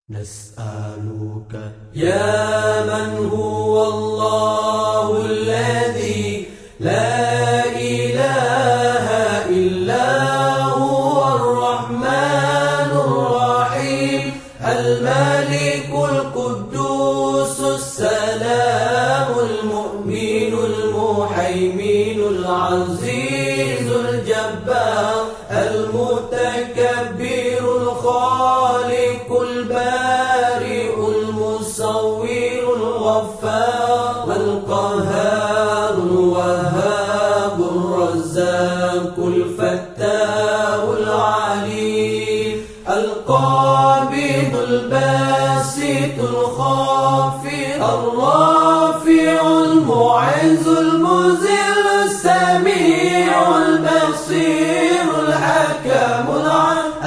نسألك يا من هو الله الذي لا إله إلا هو الرحمن الرحيم الملك القدوس السلام المؤمن المهيمن العزيز الجبار المتكبر الخالق البارئ المصور الغفار القهار الوهاب الرزاق الفتاح العليم القابض الباسط الخافض الرافع المعز المذل السميع البصير الحكم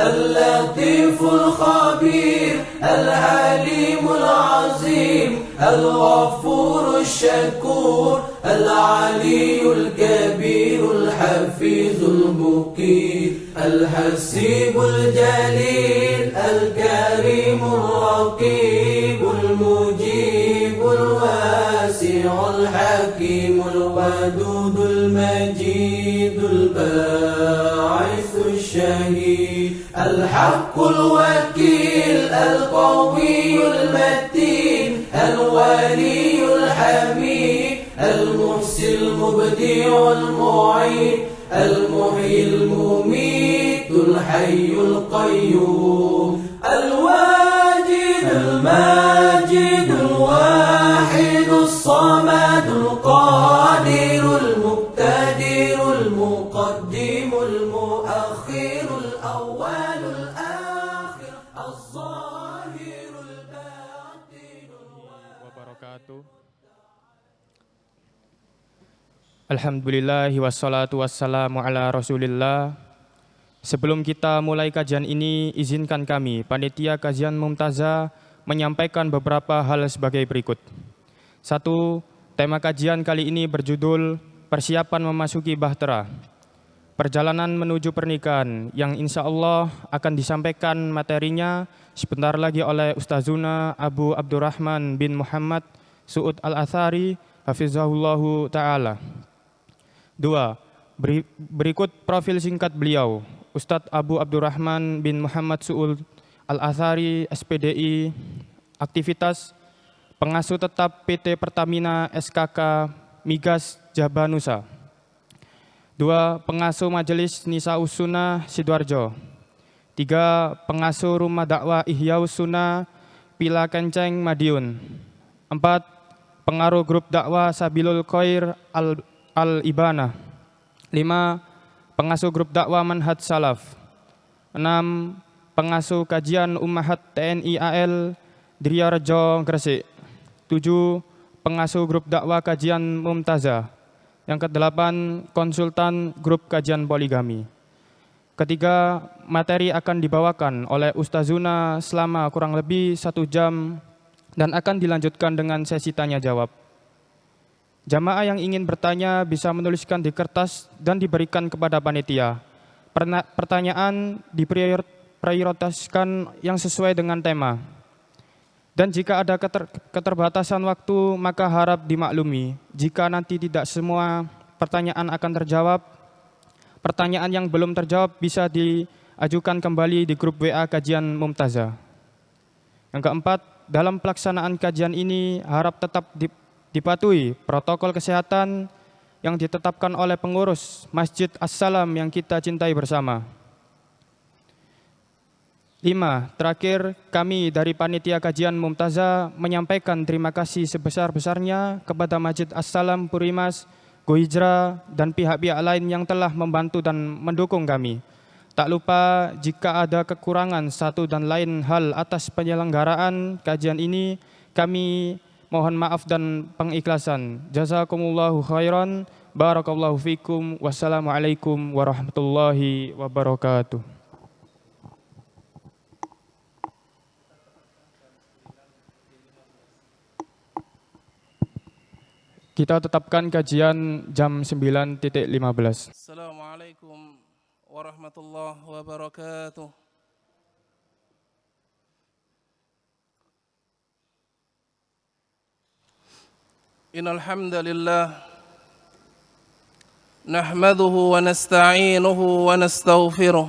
اللطيف الخبير الحليم العظيم الغفور الشكور العلي الكبير الحفيظ المقيت الحسيب الجليل الكريم الرقيب المجيب الواسع الحكيم الودود المجيد الباعث الشهيد الحق الوكيل القوي المتين الولي الحميد المحسن المبدع المعيد المحيي المميت الحي القيوم الواجد الماجد الواحد الصمد القادر المقتدر المقدم المؤخر الأول الآخر الظاهر الباطن wabarakatuh. Alhamdulillah wassalatu wassalamu ala rasulillah. Sebelum kita mulai kajian ini, izinkan kami, Panitia Kajian Mumtazah, menyampaikan beberapa hal sebagai berikut. 1. Tema kajian kali ini berjudul Persiapan Memasuki Bahtera, Perjalanan Menuju Pernikahan, yang insya Allah akan disampaikan materinya sebentar lagi oleh Ustazuna Abu Abdurrahman bin Muhammad Su'ud Al-Athari, hafizahullahu ta'ala. 2. Berikut profil singkat beliau. Ustadz Abu Abdurrahman bin Muhammad Su'ud Al-Athari, SPDI, aktivitas pengasuh tetap PT Pertamina SKK Migas Jabanusa. 2. Pengasuh Majelis Nisa'us Sunnah Sidoarjo. 3. Pengasuh Rumah Dakwah Ihyaus Sunnah Pila Kenceng Madiun. 4. Pengaruh Grup Dakwah Sabilul Khair Al-Ibanah. 5. Pengasuh Grup Dakwah Manhaj Salaf. 6. Pengasuh Kajian Ummahat TNI AL Driarjo Gresik. 7. Pengasuh Grup Dakwah Kajian Mumtazah. Yang ke-8, konsultan Grup Kajian Poligami. Ketiga, materi akan dibawakan oleh Ustazuna selama kurang lebih 1 jam dan akan dilanjutkan dengan sesi tanya jawab. Jamaah yang ingin bertanya bisa menuliskan di kertas dan diberikan kepada panitia. Pertanyaan diprioritaskan yang sesuai dengan tema. Dan jika ada keterbatasan waktu, maka harap dimaklumi. Jika nanti tidak semua pertanyaan akan terjawab, pertanyaan yang belum terjawab bisa diajukan kembali di grup WA Kajian Mumtazah. Yang keempat, dalam pelaksanaan kajian ini harap tetap dipatuhi protokol kesehatan yang ditetapkan oleh pengurus Masjid As-Salam yang kita cintai bersama. 5. Terakhir, kami dari Panitia Kajian Mumtazah menyampaikan terima kasih sebesar-besarnya kepada Masjid As-Salam Purimas, Go Hijrah, dan pihak-pihak lain yang telah membantu dan mendukung kami. Tak lupa jika ada kekurangan satu dan lain hal atas penyelenggaraan kajian ini, kami mohon maaf dan pengikhlasan. Jazakumullahu khairan, barakallahu fikum, wassalamualaikum warahmatullahi wabarakatuh. Kita tetapkan kajian jam 9.15. Assalamualaikum warahmatullahi wabarakatuh. إن الحمد لله نحمده ونستعينه ونستغفره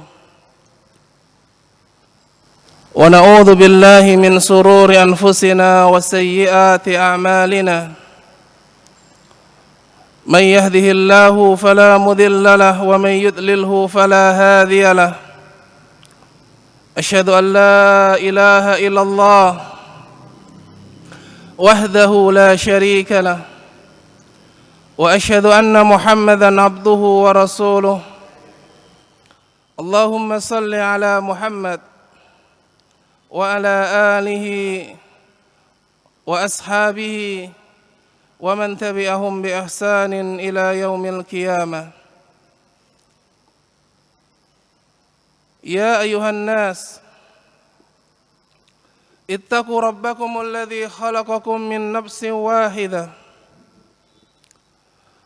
ونعوذ بالله من شرور أنفسنا وسيئات أعمالنا من يهده الله فلا مضل له ومن يضلله فلا هادي له أشهد أن لا إله إلا الله وحده لا شريك له وأشهد أن محمدا عبده ورسوله اللهم صل على محمد وعلى آله وأصحابه ومن تبعهم بإحسان إلى يوم القيامة يا أيها الناس اتقوا ربكم الذي خلقكم من نفس واحدة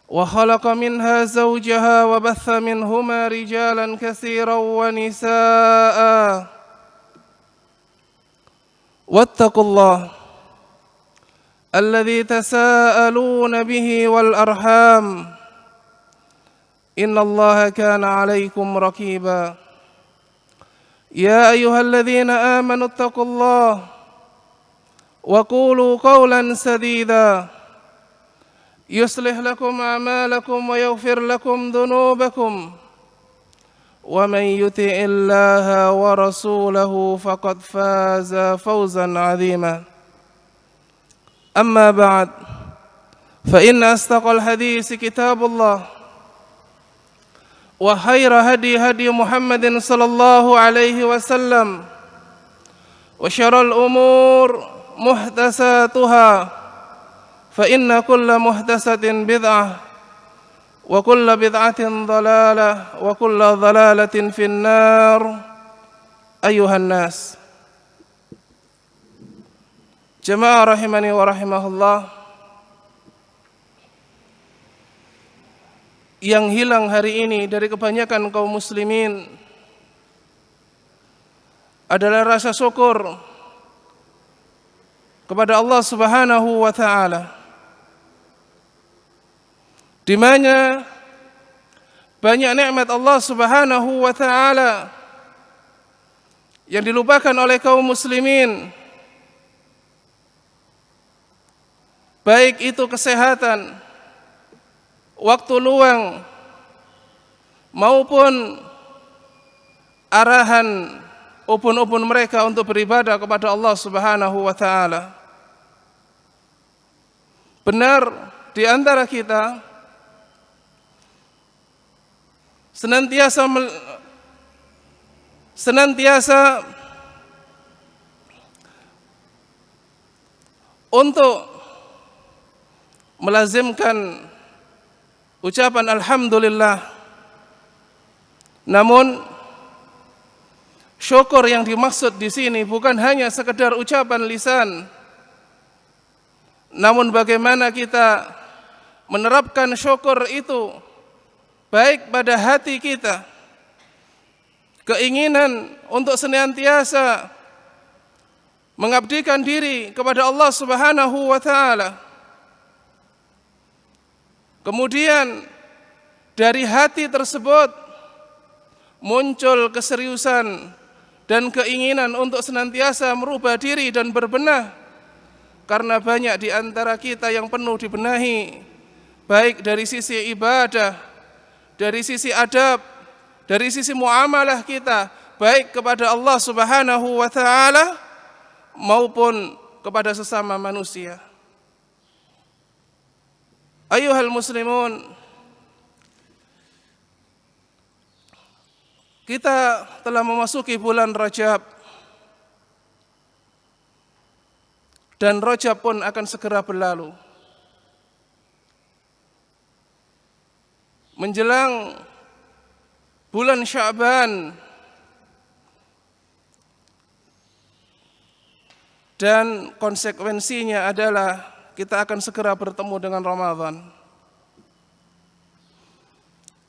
وخلق منها زوجها وبث منهما رجالا كثيرا ونساء واتقوا الله الذي تساءلون به والأرحام إن الله كان عليكم رقيبا يا أيها الذين آمنوا اتقوا الله وقولوا قولا سديدا يصلح لكم أعمالكم ويغفر لكم ذنوبكم ومن يطع الله ورسوله فقد فاز فوزا عظيما أما بعد فإن أصدق الحديث كتاب الله وخير هدي محمد صلى الله عليه وسلم وشر الأمور محدثاتها فإن كل محدثة بدعة وكل بدعة ضلالة وكل ضلالة في النار أيها الناس جماعة رحمني ورحمه الله. Yang hilang hari ini dari kebanyakan kaum muslimin adalah rasa syukur kepada Allah Subhanahu wa taala, di mana banyak nikmat Allah Subhanahu wa taala yang dilupakan oleh kaum muslimin, baik itu kesehatan, waktu luang, maupun arahan ubun-ubun mereka untuk beribadah kepada Allah Subhanahu wa taala. Benar di antara kita senantiasa untuk melazimkan ucapan alhamdulillah. Namun syukur yang dimaksud di sini bukan hanya sekedar ucapan lisan, namun bagaimana kita menerapkan syukur itu baik pada hati kita, keinginan untuk senantiasa mengabdikan diri kepada Allah Subhanahu wa taala. Kemudian dari hati tersebut muncul keseriusan dan keinginan untuk senantiasa merubah diri dan berbenah, karena banyak di antara kita yang penuh dibenahi, baik dari sisi ibadah, dari sisi adab, dari sisi muamalah kita, baik kepada Allah Subhanahu wa taala maupun kepada sesama manusia. Ayuhal muslimun, kita telah memasuki bulan Rajab, dan Rajab pun akan segera berlalu. Menjelang bulan Sya'ban, dan konsekuensinya adalah kita akan segera bertemu dengan Ramadan.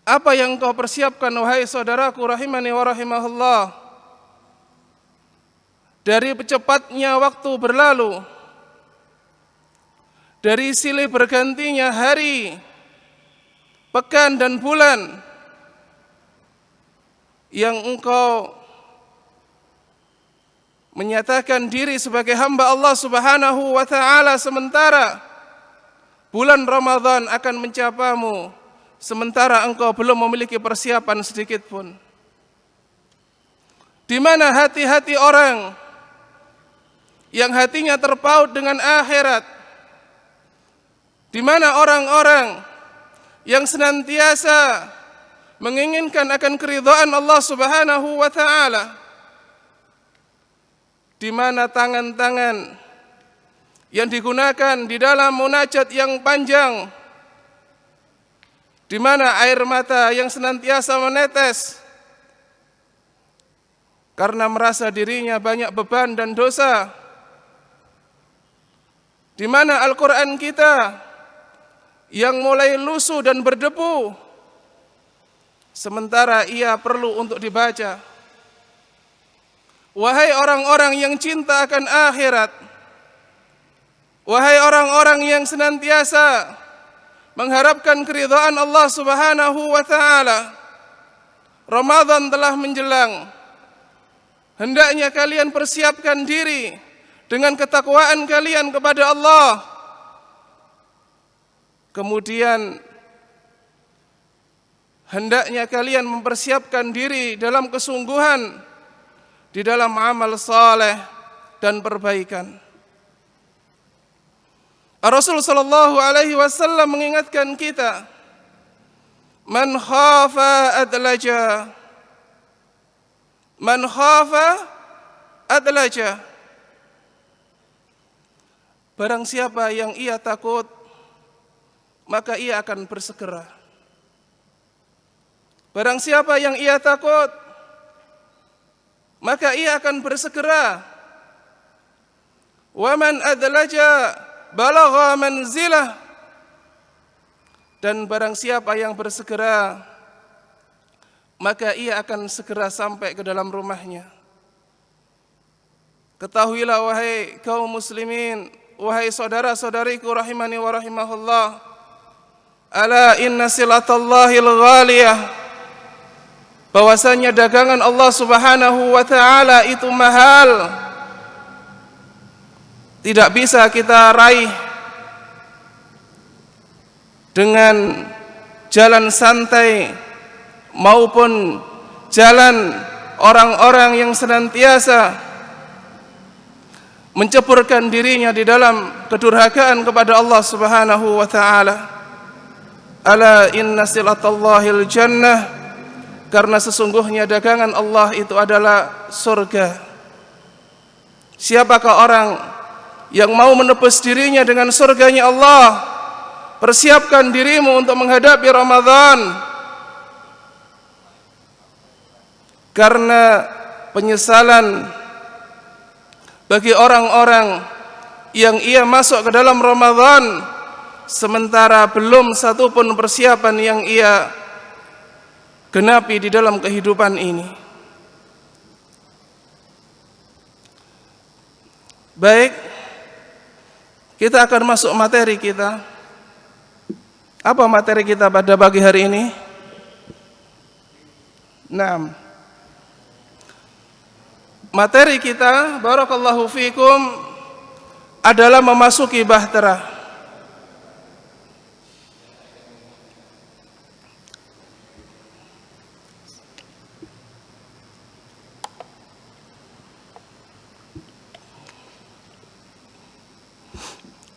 Apa yang kau persiapkan, wahai saudaraku rahimani wa rahimahullah, dari cepatnya waktu berlalu dari silih bergantinya hari, pekan dan bulan yang engkau menyatakan diri sebagai hamba Allah Subhanahu wa ta'ala, sementara bulan Ramadan akan mencapamu, sementara engkau belum memiliki persiapan sedikit pun. Di mana hati-hati orang yang hatinya terpaut dengan akhirat, di mana orang-orang yang senantiasa menginginkan akan keridhaan Allah Subhanahu wa ta'ala, di mana tangan-tangan yang digunakan di dalam munajat yang panjang, di mana air mata yang senantiasa menetes karena merasa dirinya banyak beban dan dosa, di mana Al-Quran kita yang mulai lusuh dan berdebu, sementara ia perlu untuk dibaca. Wahai orang-orang yang cinta akan akhirat, wahai orang-orang yang senantiasa mengharapkan keridhaan Allah Subhanahu wa ta'ala, Ramadan telah menjelang. Hendaknya kalian persiapkan diri dengan ketakwaan kalian kepada Allah. Kemudian hendaknya kalian mempersiapkan diri dalam kesungguhan di dalam amal saleh dan perbaikan. Rasul sallallahu alaihi wasallam mengingatkan kita, man khafa adlaja, man khafa adlaja. Barang siapa yang ia takut, maka ia akan bersegera. Barang siapa yang ia takut, maka ia akan bersegera. Wa man adlaja balagha manzilah. Dan barang siapa yang bersegera, maka ia akan segera sampai ke dalam rumahnya. Ketahuilah wahai kaum muslimin, wahai saudara-saudariku rahimani wa rahimahullah, ala inna silatallahil ghaliyah, bahwasanya dagangan Allah Subhanahu wa ta'ala itu mahal, tidak bisa kita raih dengan jalan santai maupun jalan orang-orang yang senantiasa menceburkan dirinya di dalam kedurhakaan kepada Allah Subhanahu wa ta'ala. Ala inna silatallahil jannah, karena sesungguhnya dagangan Allah itu adalah surga. Siapakah orang yang mau menebus dirinya dengan surganya Allah? Persiapkan dirimu untuk menghadapi Ramadan, karena penyesalan bagi orang-orang yang ia masuk ke dalam Ramadan sementara belum satu pun persiapan yang ia genapi di dalam kehidupan ini. Baik, kita akan masuk materi kita. Apa materi kita pada pagi hari ini? 6. Materi kita, barakallahu fikum, adalah memasuki bahtera.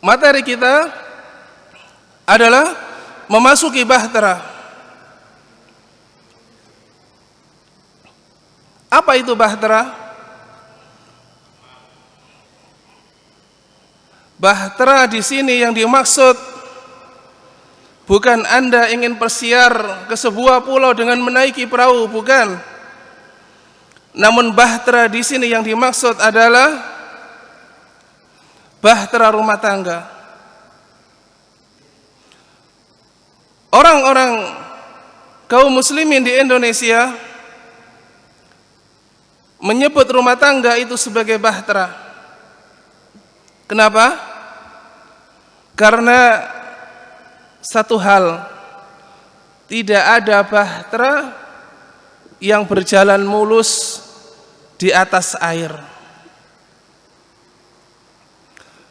Materi kita adalah memasuki bahtera. Apa itu bahtera? Bahtera di sini yang dimaksud bukan Anda ingin bersiar ke sebuah pulau dengan menaiki perahu, bukan. Namun bahtera di sini yang dimaksud adalah bahtera rumah tangga. Orang-orang kaum muslimin di Indonesia menyebut rumah tangga itu sebagai bahtera. Kenapa? Karena satu hal, tidak ada bahtera yang berjalan mulus di atas air.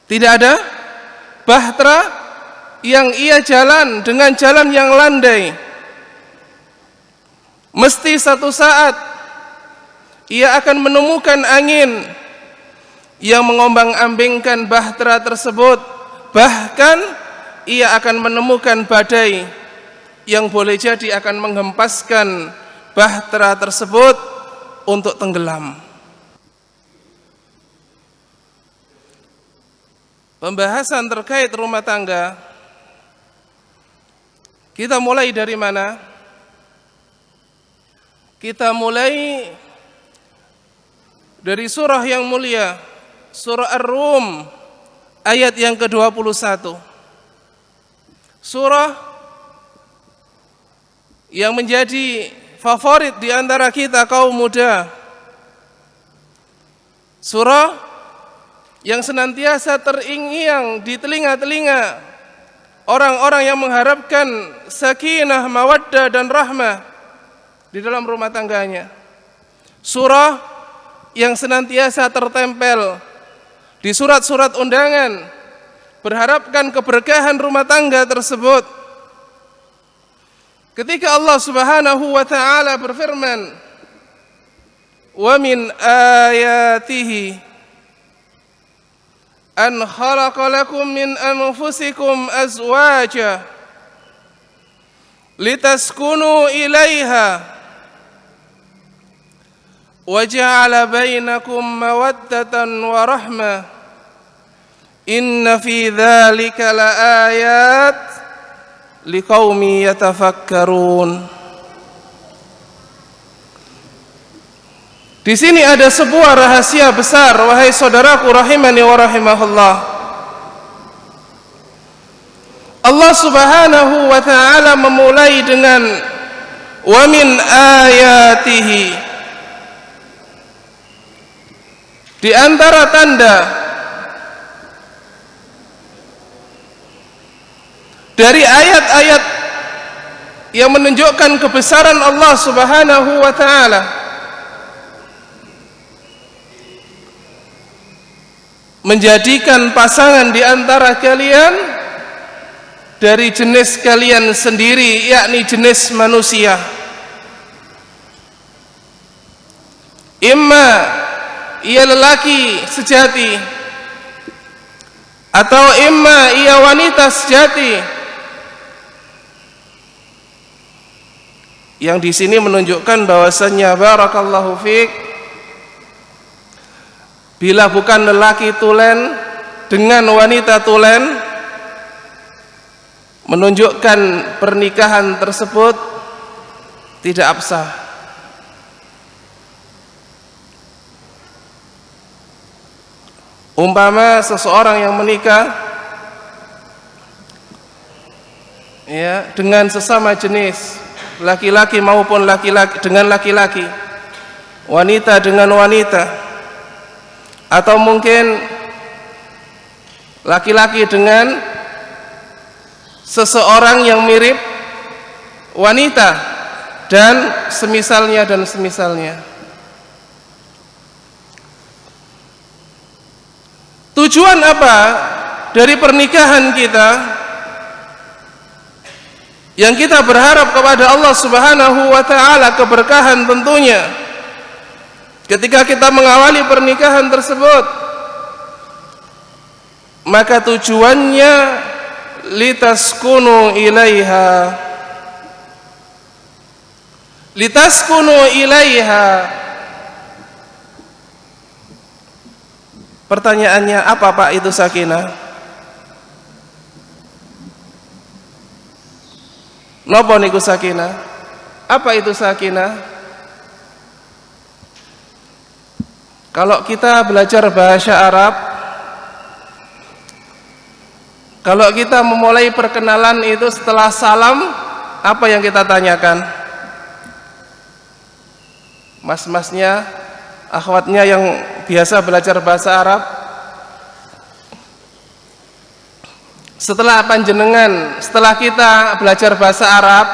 Tidak ada bahtera yang ia jalan dengan jalan yang landai. Mesti satu saat ia akan menemukan angin yang mengombang-ambingkan bahtera tersebut. Bahkan ia akan menemukan badai yang boleh jadi akan menghempaskan bahtera tersebut untuk tenggelam. Pembahasan terkait rumah tangga, kita mulai dari mana? Kita mulai dari surah yang mulia, surah Ar-Rum, ayat yang ke-21. Surah yang menjadi favorit di antara kita kaum muda. Surah yang senantiasa terngiang di telinga-telinga orang-orang yang mengharapkan sakinah, mawaddah dan rahmah di dalam rumah tangganya. Surah yang senantiasa tertempel di surat-surat undangan, berharapkan keberkahan rumah tangga tersebut. Ketika Allah Subhanahu wa taala berfirman, "Wa min ayatihi an khalaqa lakum min anfusikum azwaja litaskunu ilaiha wa ja'ala bainakum mawaddatan wa rahmah inna fi dzalika laayat liqaumi yatafakkarun." Di sini ada sebuah rahasia besar, wahai saudaraku rahimani wa rahimahullah. Allah Subhanahu wa taala memulai dengan wa min ayatihi. Di antara tanda dari ayat-ayat yang menunjukkan kebesaran Allah Subhanahu wa taala, menjadikan pasangan di antara kalian dari jenis kalian sendiri, yakni jenis manusia. Imma ia lelaki sejati, atau imma ia wanita sejati. Yang di sini menunjukkan bahwasannya barakallahu fiik, bila bukan lelaki tulen dengan wanita tulen, menunjukkan pernikahan tersebut tidak absah. Umpama seseorang yang menikah ya dengan sesama jenis, laki-laki maupun laki-laki dengan laki-laki, wanita dengan wanita, atau mungkin laki-laki dengan seseorang yang mirip wanita dan semisalnya. Tujuan apa dari pernikahan kita? Yang kita berharap kepada Allah Subhanahu wa taala keberkahan tentunya. Ketika kita mengawali pernikahan tersebut, maka tujuannya litaskunu ilaiha. Litaskunu ilaiha. Pertanyaannya, apa Pak itu sakinah? Napa niku sakinah? Apa itu sakinah? Kalau kita belajar bahasa Arab, kalau kita memulai perkenalan itu setelah salam, apa yang kita tanyakan? Mas-masnya, akhwatnya yang biasa belajar bahasa Arab, Setelah kita belajar bahasa Arab,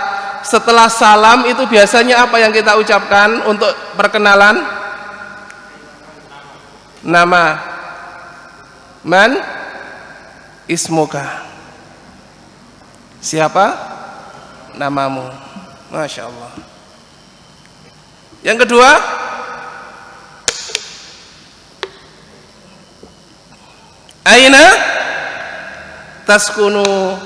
setelah salam itu biasanya apa yang kita ucapkan untuk perkenalan? Nama. Man ismuka. Siapa namamu? Masya Allah. Yang kedua, aina taskunu,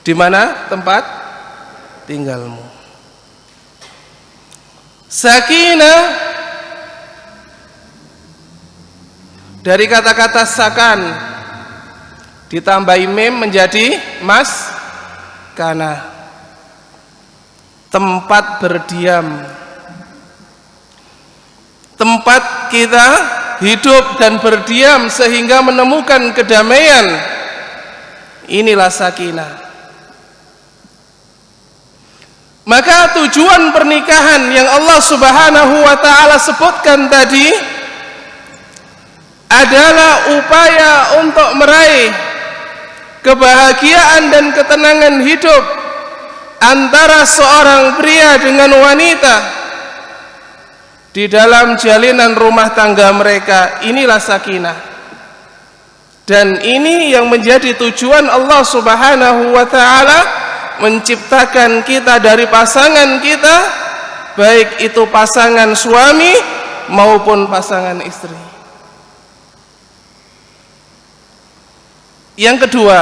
di mana tempat tinggalmu. Sakinah dari kata-kata sakan ditambahi mim menjadi maskana, tempat berdiam, tempat kita hidup dan berdiam sehingga menemukan kedamaian. Inilah sakinah. Maka tujuan pernikahan yang Allah Subhanahu wa ta'ala sebutkan tadi adalah upaya untuk meraih kebahagiaan dan ketenangan hidup antara seorang pria dengan wanita di dalam jalinan rumah tangga mereka. Inilah sakinah. Dan ini yang menjadi tujuan Allah Subhanahu wa ta'ala menciptakan kita dari pasangan kita, baik itu pasangan suami maupun pasangan istri. Yang kedua,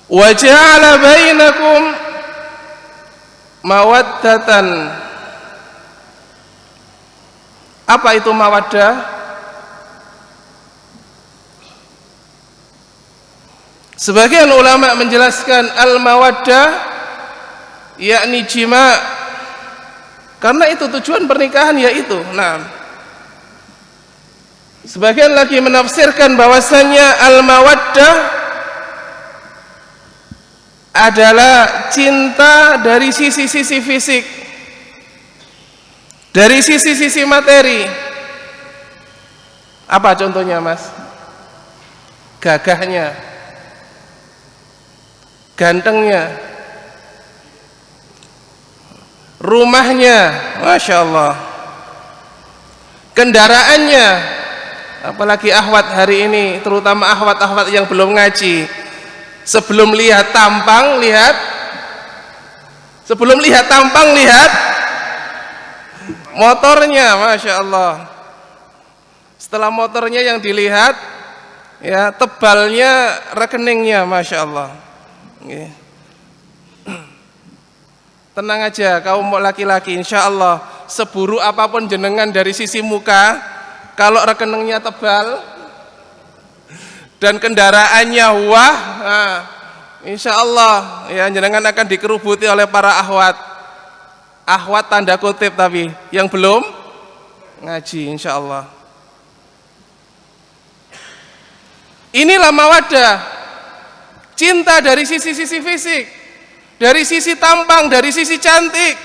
wa ja'ala bainakum mawaddatan. Apa itu mawaddah? Sebagian ulama menjelaskan al-mawaddah yakni jima', karena itu tujuan pernikahan yaitu. Nah, sebagian lagi menafsirkan bahwasanya al-mawaddah adalah cinta dari sisi-sisi fisik, dari sisi-sisi materi. Apa contohnya, Mas? Gagahnya, gantengnya, rumahnya, Masya Allah, kendaraannya. Apalagi akhwat hari ini, terutama akhwat-akhwat yang belum ngaji, sebelum lihat tampang lihat motornya, Masya Allah. Setelah motornya yang dilihat, ya tebalnya rekeningnya, Masya Allah. Tenang aja kaum laki-laki, insya Allah seburuk apapun jenengan dari sisi muka, kalau rekeningnya tebal dan kendaraannya wah, nah, insya Allah ya jenengan akan dikerubuti oleh para akhwat tanda kutip tapi yang belum ngaji, insya Allah. Inilah mawaddah, cinta dari sisi-sisi fisik, dari sisi tampang, dari sisi cantik.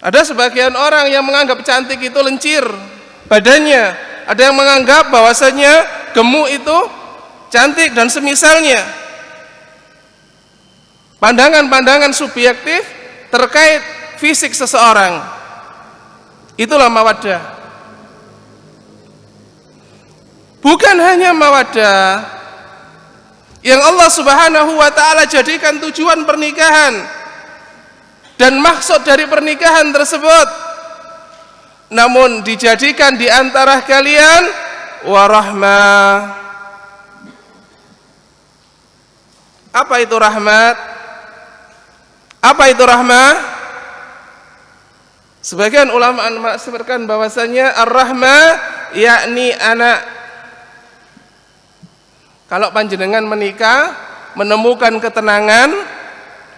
Ada sebagian orang yang menganggap cantik itu lencir badannya, ada yang menganggap bahwasanya gemuk itu cantik dan semisalnya. Pandangan-pandangan subjektif terkait fisik seseorang. Itulah mawaddah. Bukan hanya mawaddah yang Allah Subhanahu wa ta'ala jadikan tujuan pernikahan dan maksud dari pernikahan tersebut, namun dijadikan di antara kalian warahmah. Apa itu rahmat? Apa itu rahmah? Sebagian ulama menafsirkan bahwasanya ar-rahmah yakni anak. Kalau panjenengan menikah, menemukan ketenangan,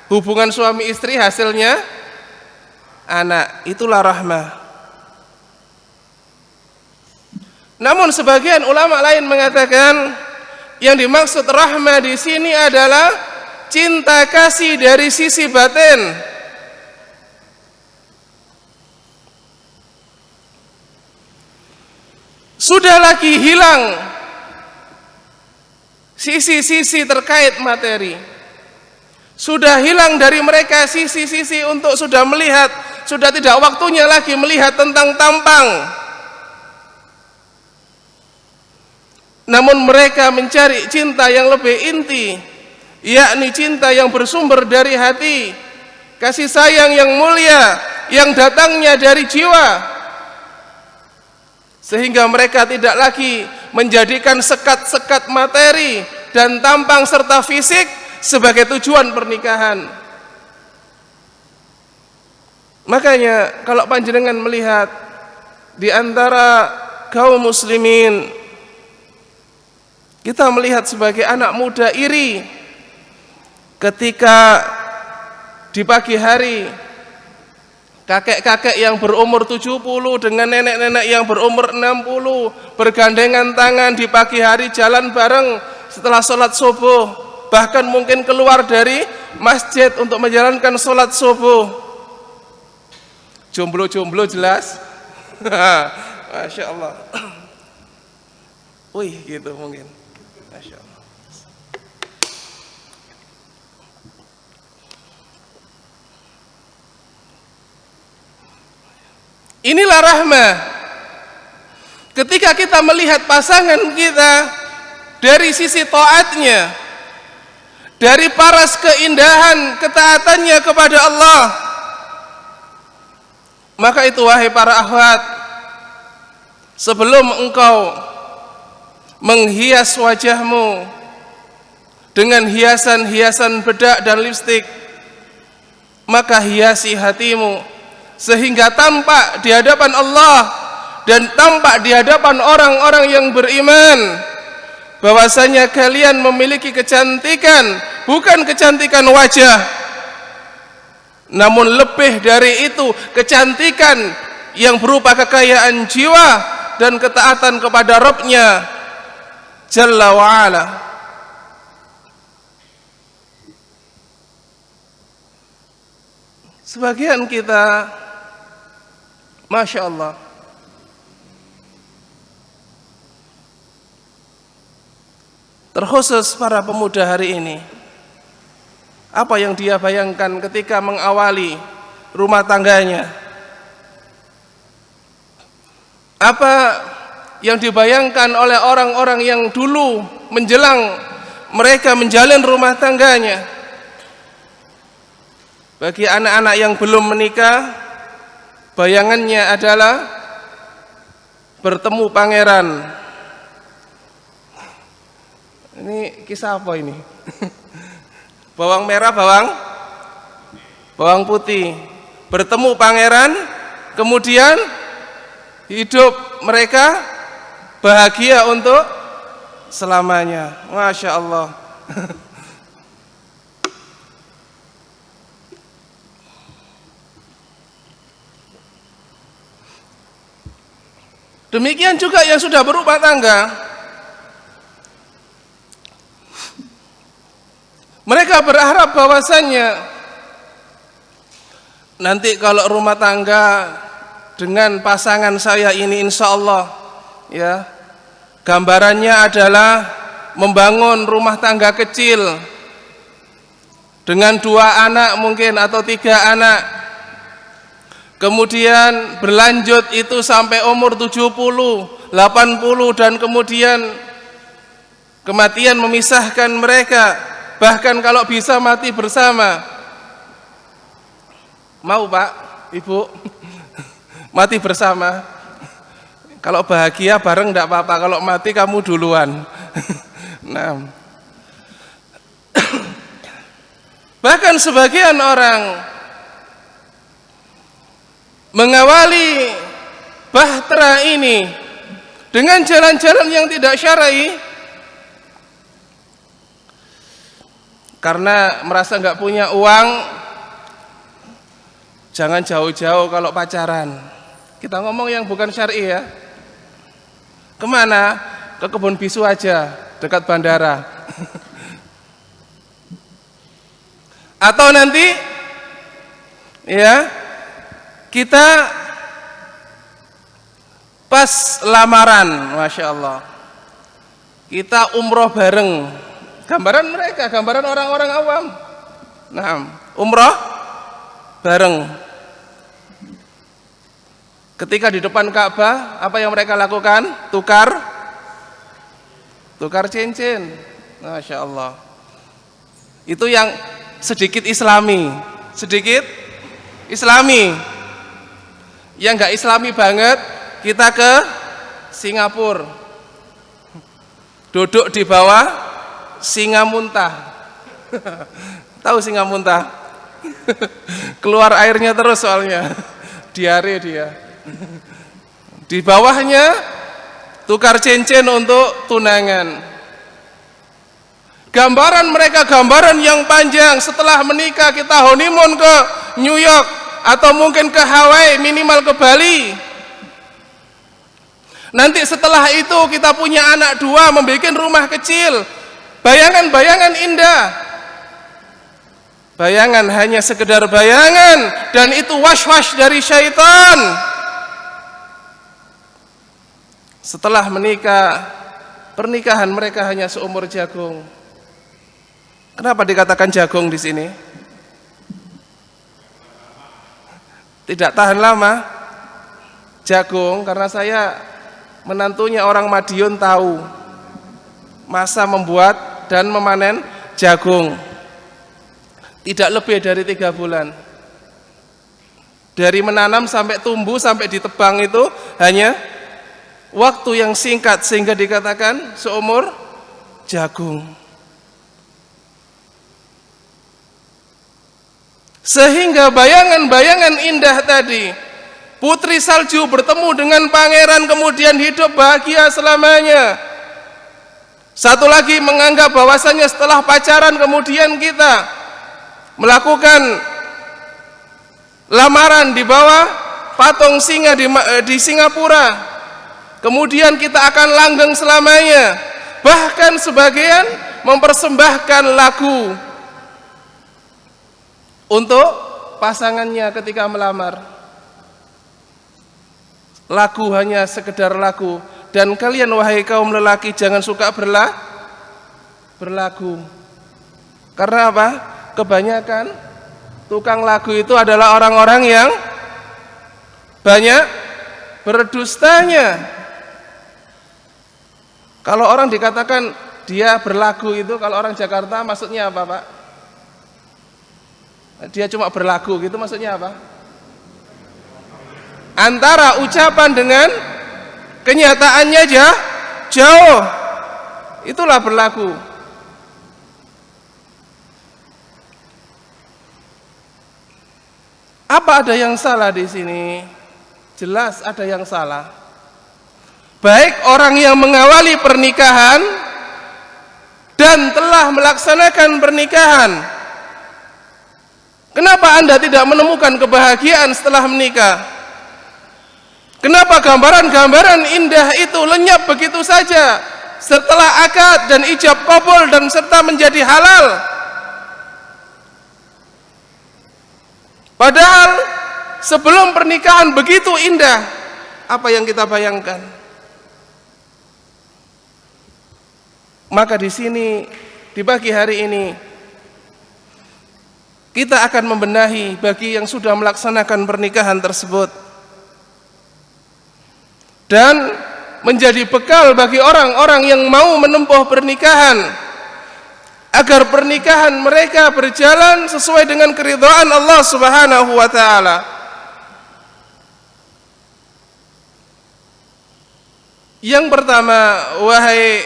hubungan suami istri hasilnya anak, itulah rahmah. Namun sebagian ulama lain mengatakan yang dimaksud rahmah di sini adalah cinta kasih dari sisi batin. Sudah lagi hilang sisi-sisi terkait materi. Sudah hilang dari mereka sisi-sisi untuk sudah melihat, sudah tidak waktunya lagi melihat tentang tampang. Namun mereka mencari cinta yang lebih inti, yakni cinta yang bersumber dari hati, kasih sayang yang mulia yang datangnya dari jiwa. Sehingga mereka tidak lagi menjadikan sekat-sekat materi dan tampang serta fisik sebagai tujuan pernikahan. Makanya kalau panjenengan melihat di antara kaum muslimin, kita melihat sebagai anak muda iri ketika di pagi hari kakek-kakek yang berumur 70 dengan nenek-nenek yang berumur 60 bergandengan tangan di pagi hari jalan bareng setelah sholat subuh, bahkan mungkin keluar dari masjid untuk menjalankan sholat subuh. Jomblo-jomblo jelas. Masya Allah. Wih gitu mungkin. Masya Allah. Inilah rahmah. Ketika kita melihat pasangan kita dari sisi taatnya, dari paras keindahan ketaatannya kepada Allah, maka itu wahai para akhwat, sebelum engkau menghias wajahmu dengan hiasan-hiasan bedak dan lipstik, maka hiasi hatimu sehingga tampak di hadapan Allah dan tampak di hadapan orang-orang yang beriman bahwasanya kalian memiliki kecantikan, bukan kecantikan wajah, namun lebih dari itu kecantikan yang berupa kekayaan jiwa dan ketaatan kepada Rabb-Nya Jalla wa'ala. Sebagian kita, Masya Allah, terkhusus para pemuda hari ini, apa yang dia bayangkan ketika mengawali rumah tangganya? Apa yang dibayangkan oleh orang-orang yang dulu menjelang mereka menjalin rumah tangganya? Bagi anak-anak yang belum menikah, bayangannya adalah bertemu pangeran. Ini kisah apa ini? Bawang merah, bawang putih. Bertemu pangeran, kemudian hidup mereka bahagia untuk selamanya. Masya Allah. Demikian juga yang sudah berumah tangga, mereka berharap bahwasannya nanti kalau rumah tangga dengan pasangan saya ini insya Allah, ya, gambarannya adalah membangun rumah tangga kecil dengan 2 anak mungkin atau 3 anak, kemudian berlanjut itu sampai umur 70, 80 dan kemudian kematian memisahkan mereka, bahkan kalau bisa mati bersama. Mau Pak, Ibu? Mati bersama? Kalau bahagia bareng enggak apa-apa, kalau mati kamu duluan. Nah, bahkan sebagian orang mengawali bahtera ini dengan jalan-jalan yang tidak syar'i karena merasa nggak punya uang. Jangan jauh-jauh kalau pacaran. Kita ngomong yang bukan syar'i ya. Kemana? Ke Kebun Bisu aja, dekat bandara. Atau nanti ya kita pas lamaran, Masya Allah, kita umroh bareng. Gambaran mereka, gambaran orang-orang awam. Nah, umroh bareng. Ketika di depan Ka'bah, apa yang mereka lakukan? Tukar cincin. Masya Allah. Itu yang sedikit Islami. Yang nggak Islami banget, kita ke Singapura, duduk di bawah singa muntah. Tahu singa muntah? Keluar airnya terus soalnya, diare dia. Di bawahnya tukar cincin untuk tunangan. Gambaran mereka gambaran yang panjang. Setelah menikah kita honeymoon ke New York atau mungkin ke Hawaii, minimal ke Bali. Nanti setelah itu kita punya anak 2, membuat rumah kecil. Bayangan-bayangan indah. Bayangan hanya sekedar bayangan, dan itu was-was dari syaitan. Setelah menikah, pernikahan mereka hanya seumur jagung. Kenapa dikatakan jagung di sini? Tidak tahan lama. Jagung karena saya menantunya orang Madiun, tahu masa membuat dan memanen jagung. Tidak lebih dari 3 bulan. Dari menanam sampai tumbuh sampai ditebang itu hanya waktu yang singkat, sehingga dikatakan seumur jagung. Sehingga bayangan-bayangan indah tadi, putri salju bertemu dengan pangeran kemudian hidup bahagia selamanya. Satu lagi menganggap bahwasanya setelah pacaran kemudian kita melakukan lamaran di bawah patung singa di Singapura, kemudian kita akan langgeng selamanya. Bahkan sebagian mempersembahkan lagu untuk pasangannya ketika melamar. Lagu hanya sekedar lagu. Dan kalian wahai kaum lelaki jangan suka berlagu. Karena apa? Kebanyakan tukang lagu itu adalah orang-orang yang banyak berdustanya. Kalau orang dikatakan dia berlagu itu, kalau orang Jakarta maksudnya apa, Pak? Dia cuma berlagu gitu, maksudnya apa? Antara ucapan dengan kenyataannya jauh. Itulah berlagu. Apa ada yang salah di sini? Jelas ada yang salah. Baik orang yang mengawali pernikahan dan telah melaksanakan pernikahan. Kenapa Anda tidak menemukan kebahagiaan setelah menikah? Kenapa gambaran-gambaran indah itu lenyap begitu saja setelah akad dan ijab kabul dan serta menjadi halal? Padahal sebelum pernikahan begitu indah. Apa yang kita bayangkan? Maka di sini, di pagi hari ini, kita akan membenahi bagi yang sudah melaksanakan pernikahan tersebut, dan menjadi bekal bagi orang-orang yang mau menempuh pernikahan, agar pernikahan mereka berjalan sesuai dengan keridhaan Allah Subhanahu wa taala. Yang pertama, wahai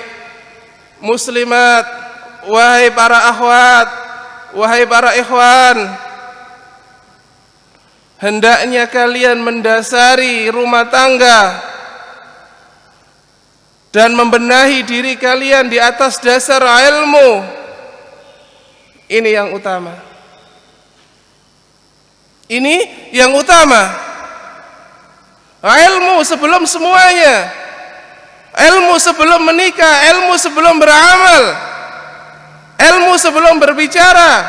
muslimat, wahai para akhwat, wahai para ikhwan, hendaknya kalian mendasari rumah tangga dan membenahi diri kalian di atas dasar ilmu. Ini yang utama. Ini yang utama. Ilmu sebelum semuanya. Ilmu sebelum menikah, ilmu sebelum beramal, ilmu sebelum berbicara.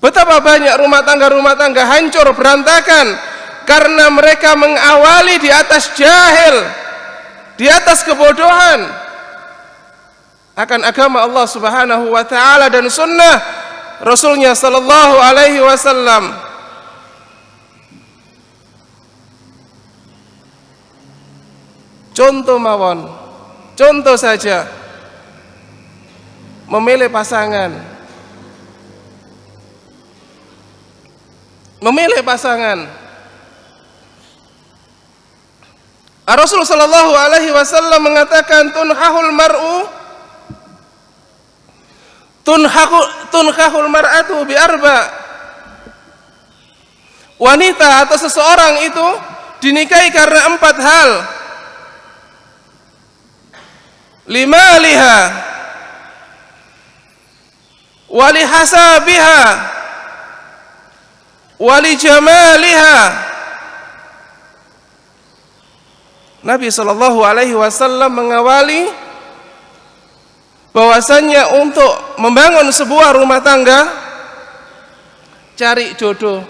Betapa banyak rumah tangga hancur berantakan karena mereka mengawali di atas jahil, di atas kebodohan akan agama Allah Subhanahu wa taala dan sunnah Rasulnya sallallahu alaihi wasallam. Contoh mawon, contoh saja, memilih pasangan. Memilih pasangan. Rasulullah sallallahu alaihi wasallam mengatakan tunhahul mar'atu bi arba. Wanita atau seseorang itu dinikahi karena 4 hal. Limaliha, wali hasabiha, wali jamaliha. Nabi sallallahu alaihi wasallam mengawali bahwasannya untuk membangun sebuah rumah tangga, cari jodoh.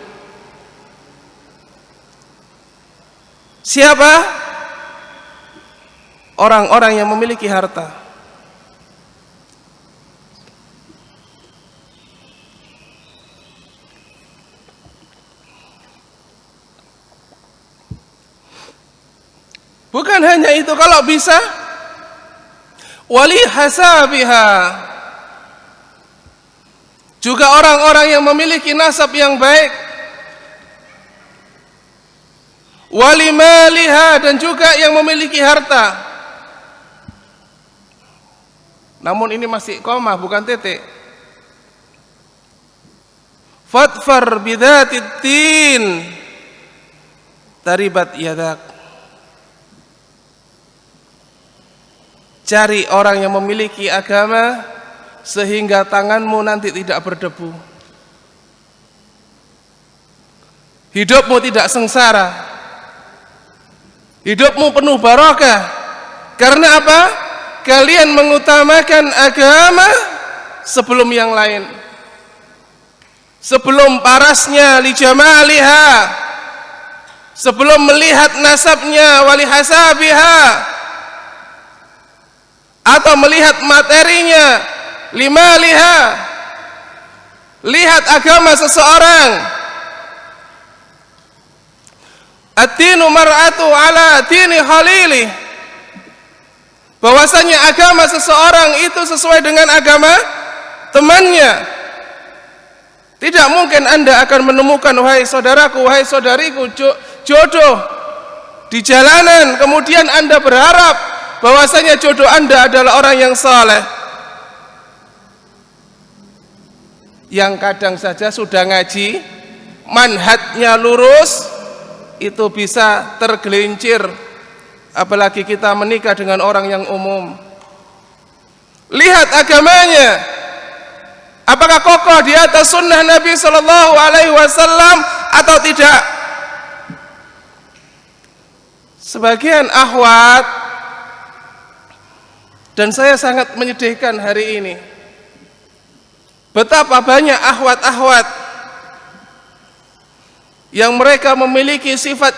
Siapa? Orang-orang yang memiliki harta. Bukan hanya itu, kalau bisa wali hasabiha, juga orang-orang yang memiliki nasab yang baik. Wali maliha, dan juga yang memiliki harta. Namun ini masih koma, bukan titik. Fadfar bidatid din taribat yadak. Cari orang yang memiliki agama sehingga tanganmu nanti tidak berdebu. Hidupmu tidak sengsara. Hidupmu penuh barokah. Karena apa? Kalian mengutamakan agama sebelum yang lain. Sebelum parasnya li jamaliha, sebelum melihat nasabnya wali hasabiha, atau melihat materinya limaliha. Lihat agama seseorang. Ad-dinu mar'atu ala dini khalili. Bahwasanya agama seseorang itu sesuai dengan agama temannya. Tidak mungkin Anda akan menemukan, wahai saudaraku, wahai saudariku, jodoh di jalanan, kemudian Anda berharap bahwasanya jodoh Anda adalah orang yang saleh, yang kadang saja sudah ngaji, manhajnya lurus, itu bisa tergelincir. Apalagi kita menikah dengan orang yang umum. Lihat agamanya, apakah kokoh di atas sunnah Nabi sallallahu alaihi wasallam atau tidak. Sebagian akhwat, dan saya sangat menyedihkan hari ini, betapa banyak akhwat-akhwat yang mereka memiliki sifat,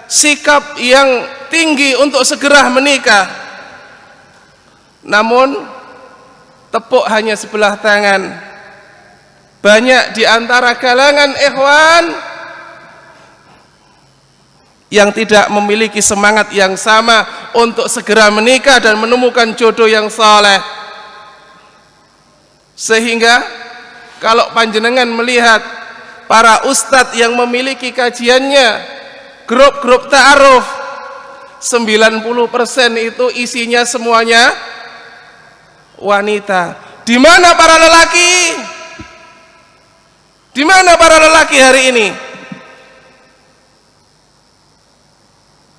sikap yang tinggi untuk segera menikah, namun tepuk hanya sebelah tangan. Banyak di antara kalangan ikhwan yang tidak memiliki semangat yang sama untuk segera menikah dan menemukan jodoh yang saleh. Sehingga kalau panjenengan melihat para ustadz yang memiliki kajiannya, grup-grup ta'aruf, 90% itu isinya semuanya wanita. Di mana para lelaki? Di mana para lelaki hari ini?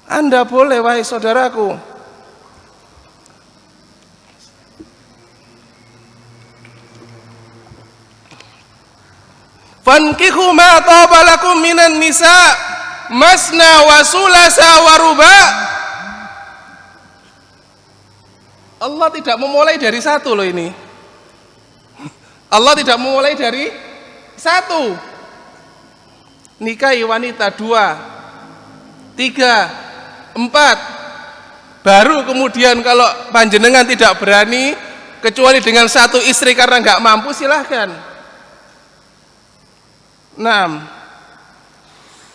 Anda boleh, wahai saudaraku, fankihu ma taba lakum minan nisa masna wa sulasa wa ruba. Allah tidak memulai dari satu loh ini. Allah tidak memulai dari satu. nikahi wanita 2, 3, 4, baru kemudian kalau panjenengan tidak berani kecuali dengan 1 istri karena nggak mampu, silahkan. Nah,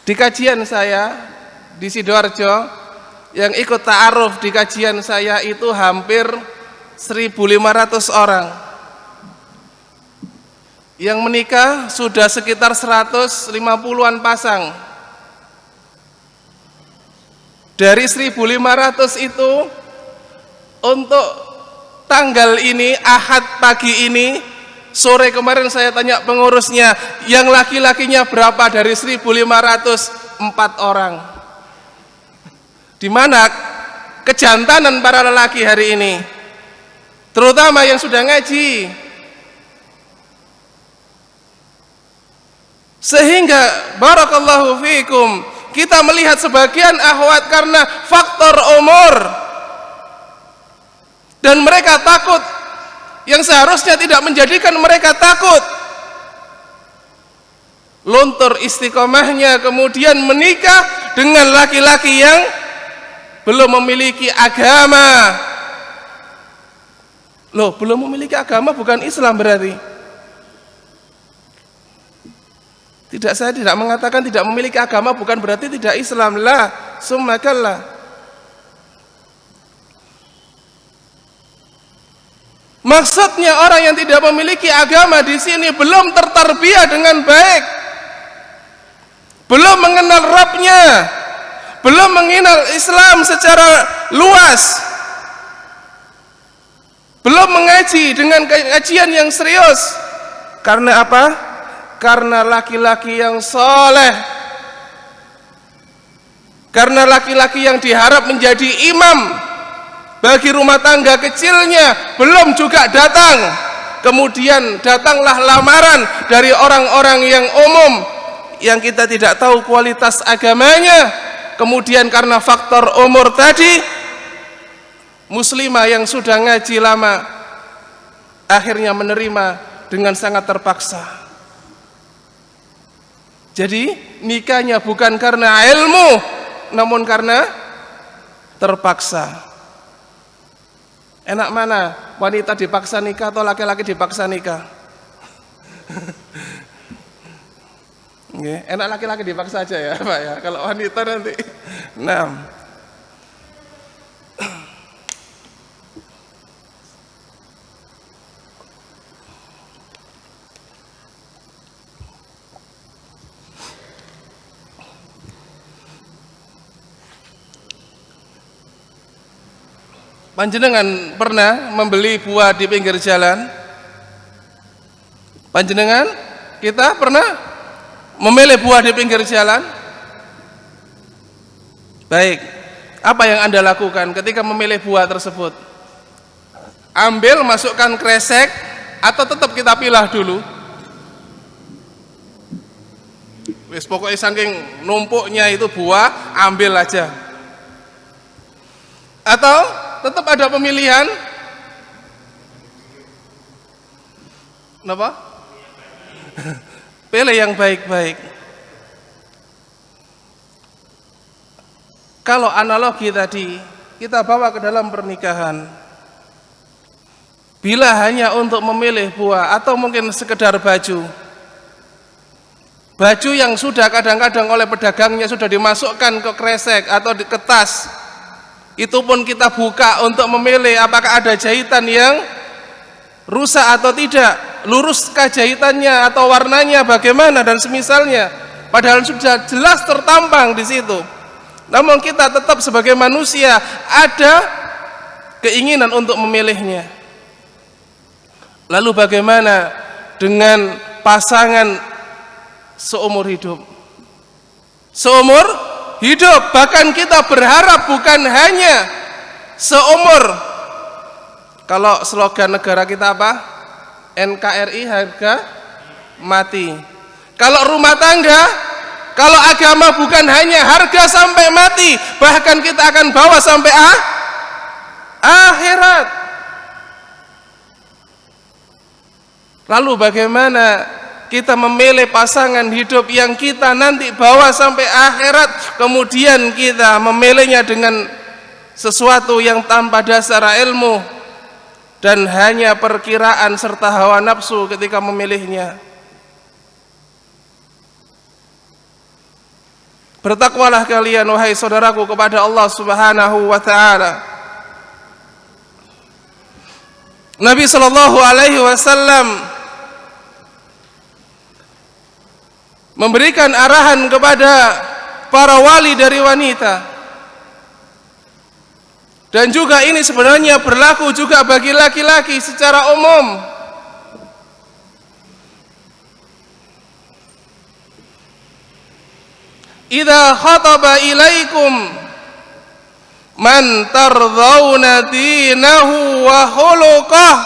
di kajian saya di Sidoarjo yang ikut ta'aruf di kajian saya itu hampir 1.500 orang. Yang menikah sudah sekitar 150-an pasang. Dari 1.500 itu untuk tanggal ini, Ahad pagi ini, sore kemarin saya tanya pengurusnya, yang laki-lakinya berapa dari 1.500? 4 orang. Di mana kejantanan para lelaki hari ini, terutama yang sudah ngaji. Sehingga barakallahu fiikum, kita melihat sebagian akhwat karena faktor umur dan mereka takut yang seharusnya tidak menjadikan mereka takut, luntur istiqomahnya, kemudian menikah dengan laki-laki yang belum memiliki agama. Loh, belum memiliki agama bukan Islam berarti? Tidak, saya tidak mengatakan tidak memiliki agama bukan berarti tidak Islam. La, summa kalla. Maksudnya orang yang tidak memiliki agama di sini belum tertarbiyah dengan baik, belum mengenal Rabbnya, belum mengenal Islam secara luas, belum mengaji dengan kajian yang serius. Karena apa? Karena laki-laki yang soleh, karena laki-laki yang diharap menjadi imam bagi rumah tangga kecilnya belum juga datang. Kemudian datanglah lamaran dari orang-orang yang umum yang kita tidak tahu kualitas agamanya. Kemudian karena faktor umur tadi, muslimah yang sudah ngaji lama akhirnya menerima dengan sangat terpaksa. Jadi nikahnya bukan karena ilmu, namun karena terpaksa. Enak mana, wanita dipaksa nikah atau laki-laki dipaksa nikah? Enak laki-laki dipaksa aja ya Pak ya, kalau wanita nanti. Nah, panjenengan pernah membeli buah di pinggir jalan? Panjenengan, kita pernah memilih buah di pinggir jalan? Baik, apa yang Anda lakukan ketika memilih buah tersebut? Ambil, masukkan kresek, atau tetap kita pilah dulu? Wis pokoknya saking numpuknya itu buah, ambil aja. Atau tetap ada pemilihan? Kenapa? Pilih yang baik-baik. Kalau analogi tadi kita bawa ke dalam pernikahan, bila hanya untuk memilih buah atau mungkin sekedar baju yang sudah kadang-kadang oleh pedagangnya sudah dimasukkan ke kresek atau ke tas, itu pun kita buka untuk memilih apakah ada jahitan yang rusak atau tidak, luruskah jahitannya atau warnanya bagaimana dan semisalnya, padahal sudah jelas tertampang di situ. Namun kita tetap sebagai manusia ada keinginan untuk memilihnya. Lalu bagaimana dengan pasangan seumur hidup? Seumur hidup, bahkan kita berharap bukan hanya seumur. Kalau slogan negara kita apa? NKRI, harga mati. Kalau rumah tangga, kalau agama bukan hanya harga sampai mati, bahkan kita akan bawa sampai akhirat. Lalu bagaimana kita memilih pasangan hidup yang kita nanti bawa sampai akhirat, kemudian kita memilihnya dengan sesuatu yang tanpa dasar ilmu dan hanya perkiraan serta hawa nafsu ketika memilihnya. Bertakwalah kalian wahai saudaraku kepada Allah Subhanahu wa taala. Nabi sallallahu alaihi wasallam memberikan arahan kepada para wali dari wanita. Dan juga ini sebenarnya berlaku juga bagi laki-laki secara umum. Idza khataba ilaikum man tardhauna dinahu wa khuluqah.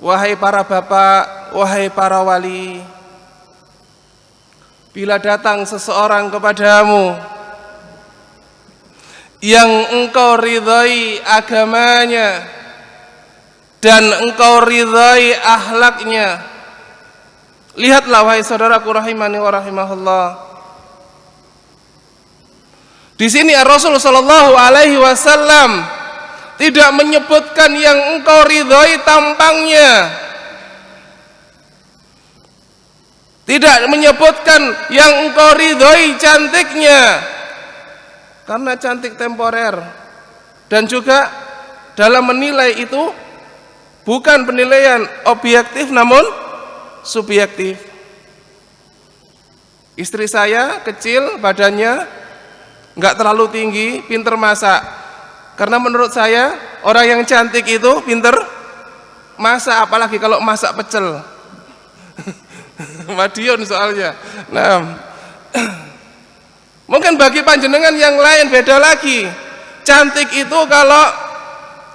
Wahai para bapak, wahai para wali, bila datang seseorang kepadamu yang engkau ridhai agamanya dan engkau ridhai akhlaknya, lihatlah wahai saudaraku rahimani wa rahimahullah, di sini Rasul sallallahu alaihi wasallam tidak menyebutkan yang engkau ridhoi tampangnya, tidak menyebutkan yang engkau ridhoi cantiknya, karena cantik temporer, dan juga dalam menilai itu bukan penilaian objektif namun subjektif. Istri saya kecil badannya, nggak terlalu tinggi, pinter masak. Karena menurut saya orang yang cantik itu pinter masak, apalagi kalau masak pecel. Madiun soalnya. Nah, mungkin bagi panjenengan yang lain beda lagi. Cantik itu kalau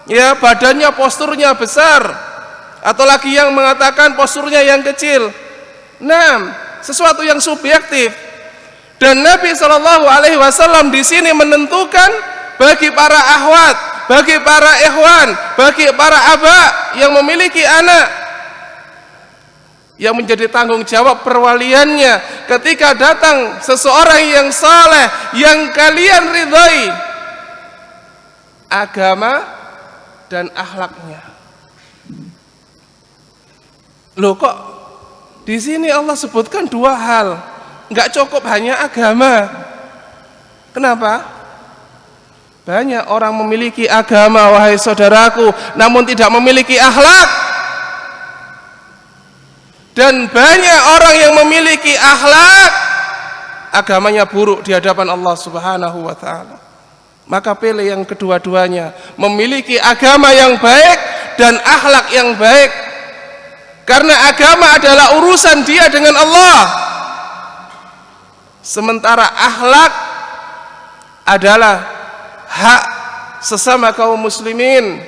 ya badannya posturnya besar, atau lagi yang mengatakan posturnya yang kecil. Nah, sesuatu yang subjektif. Dan Nabi Shallallahu Alaihi Wasallam di sini menentukan bagi para akhwat, bagi para ikhwan, bagi para aba yang memiliki anak, yang menjadi tanggung jawab perwaliannya ketika datang seseorang yang saleh, yang kalian ridhai agama dan akhlaknya. Loh, kok di sini Allah sebutkan dua hal, nggak cukup hanya agama. Kenapa? Banyak orang memiliki agama wahai saudaraku, namun tidak memiliki akhlak. Dan banyak orang yang memiliki akhlak, agamanya buruk di hadapan Allah Subhanahu wa taala. Maka pilih yang kedua-duanya, memiliki agama yang baik dan akhlak yang baik. Karena agama adalah urusan dia dengan Allah. Sementara akhlak adalah hak sesama kaum muslimin,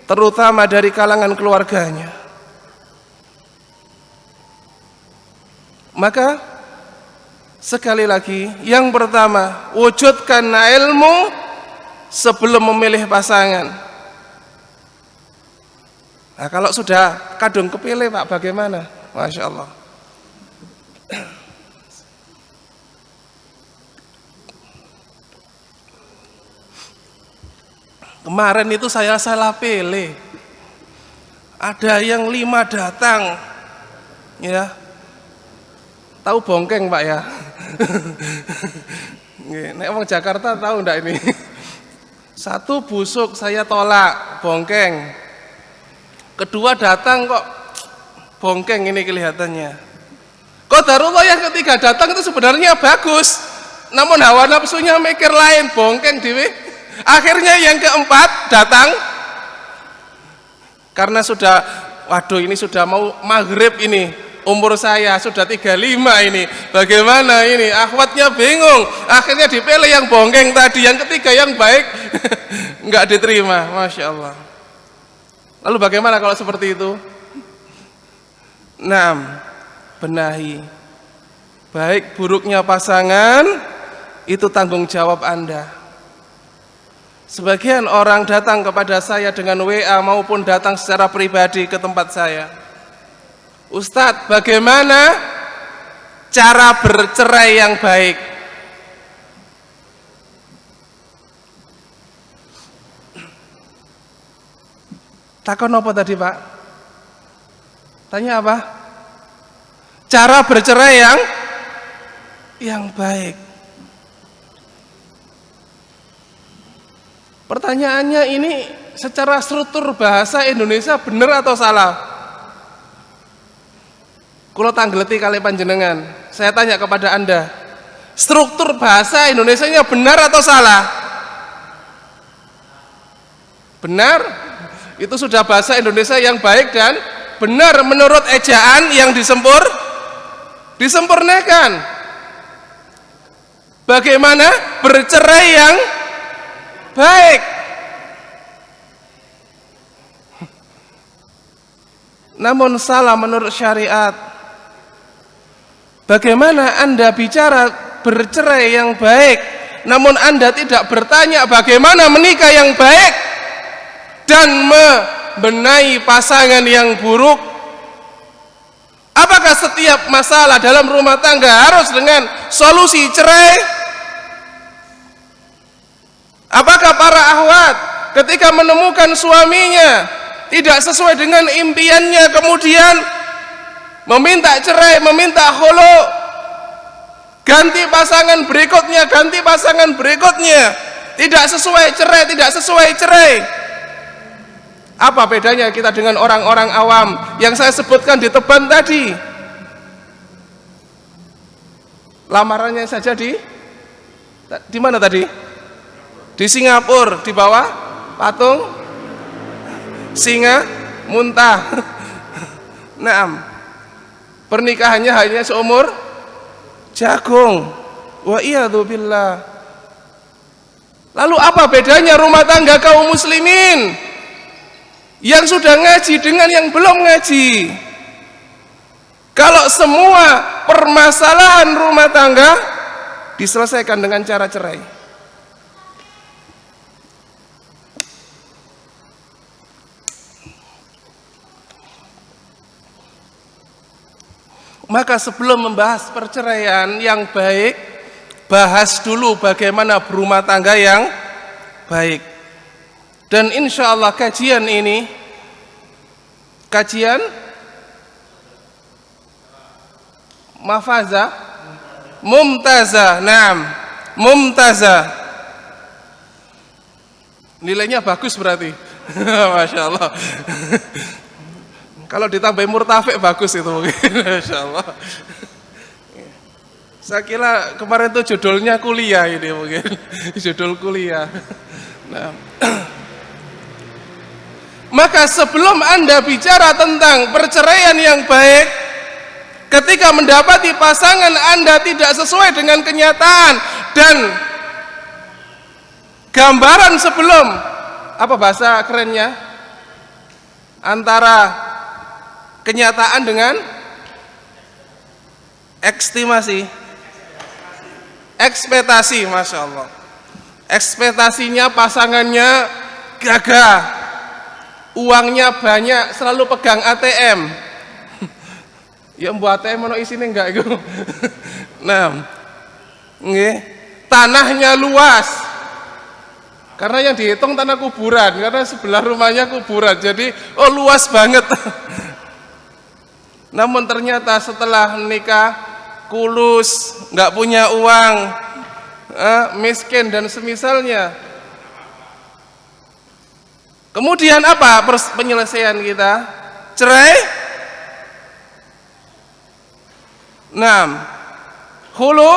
terutama dari kalangan keluarganya. Maka sekali lagi, yang pertama, wujudkan ilmu sebelum memilih pasangan. Nah, kalau sudah kadung kepilih Pak, bagaimana? Masya Allah. Kemarin itu saya salah pilih. Ada yang 5 datang, ya. Tahu bongkeng Pak ya? Nek wong Jakarta tahu ndak ini? 1 busuk saya tolak, bongkeng. Kedua datang kok bongkeng ini kelihatannya. Qadarullah yang ketiga datang itu sebenarnya bagus, namun hawa nafsunya mikir lain, bongkeng dewe. Akhirnya yang keempat datang karena sudah, waduh ini sudah mau maghrib ini, umur saya sudah 35 ini, bagaimana ini, akhwatnya bingung, akhirnya dipilih yang bongkeng tadi, yang ketiga yang baik nggak diterima. Masya Allah. Lalu bagaimana kalau seperti itu? Nah, benahi baik buruknya pasangan, itu tanggung jawab Anda. Sebagian orang datang kepada saya dengan WA maupun datang secara pribadi ke tempat saya. Ustadz, bagaimana cara bercerai yang baik? Takon apa tadi, Pak? Tanya apa? Cara bercerai yang baik. Pertanyaannya ini secara struktur bahasa Indonesia benar atau salah? Kulo tanggleti kali panjenengan. Saya tanya kepada Anda, struktur bahasa Indonesianya benar atau salah? Benar. Itu sudah bahasa Indonesia yang baik dan benar menurut ejaan yang disempurnakan. Bagaimana bercerai yang baik? Namun salah menurut syariat. Bagaimana Anda bicara bercerai yang baik, namun Anda tidak bertanya bagaimana menikah yang baik dan membenahi pasangan yang buruk? Apakah setiap masalah dalam rumah tangga harus dengan solusi cerai? Apakah para akhwat ketika menemukan suaminya tidak sesuai dengan impiannya kemudian meminta cerai, meminta khulu, ganti pasangan berikutnya, tidak sesuai cerai? Apa bedanya kita dengan orang-orang awam yang saya sebutkan di Teban tadi? Lamarannya saja di mana tadi? Di Singapura, di bawah patung singa muntah. Naam. Pernikahannya hanya seumur jagung. Wa iyadzu billah. Lalu apa bedanya rumah tangga kaum muslimin yang sudah ngaji dengan yang belum ngaji? Kalau semua permasalahan rumah tangga diselesaikan dengan cara cerai, maka sebelum membahas perceraian yang baik, bahas dulu bagaimana berumah tangga yang baik. Dan insya Allah kajian ini kajian mafazah mumtazah. Naam, mumtazah. Nilainya bagus berarti. Masya Allah. Kalau ditambahin murtafik bagus itu mungkin. Masya Allah. Saya kira kemarin itu judulnya kuliah ini mungkin. Judul kuliah. Nah. Maka sebelum Anda bicara tentang perceraian yang baik, ketika mendapati pasangan Anda tidak sesuai dengan kenyataan dan gambaran sebelum, apa bahasa kerennya? Antara kenyataan dengan ekspektasi, Masya Allah. Ekspektasinya pasangannya gagah, uangnya banyak, selalu pegang ATM. Ya mbak ATM mana isinya enggak itu. Nah, tanahnya luas, karena yang dihitung tanah kuburan, karena sebelah rumahnya kuburan, jadi luas banget. Namun ternyata setelah nikah kulus, nggak punya uang, miskin dan semisalnya. Kemudian apa penyelesaian kita? Cerai? Nah, khulu.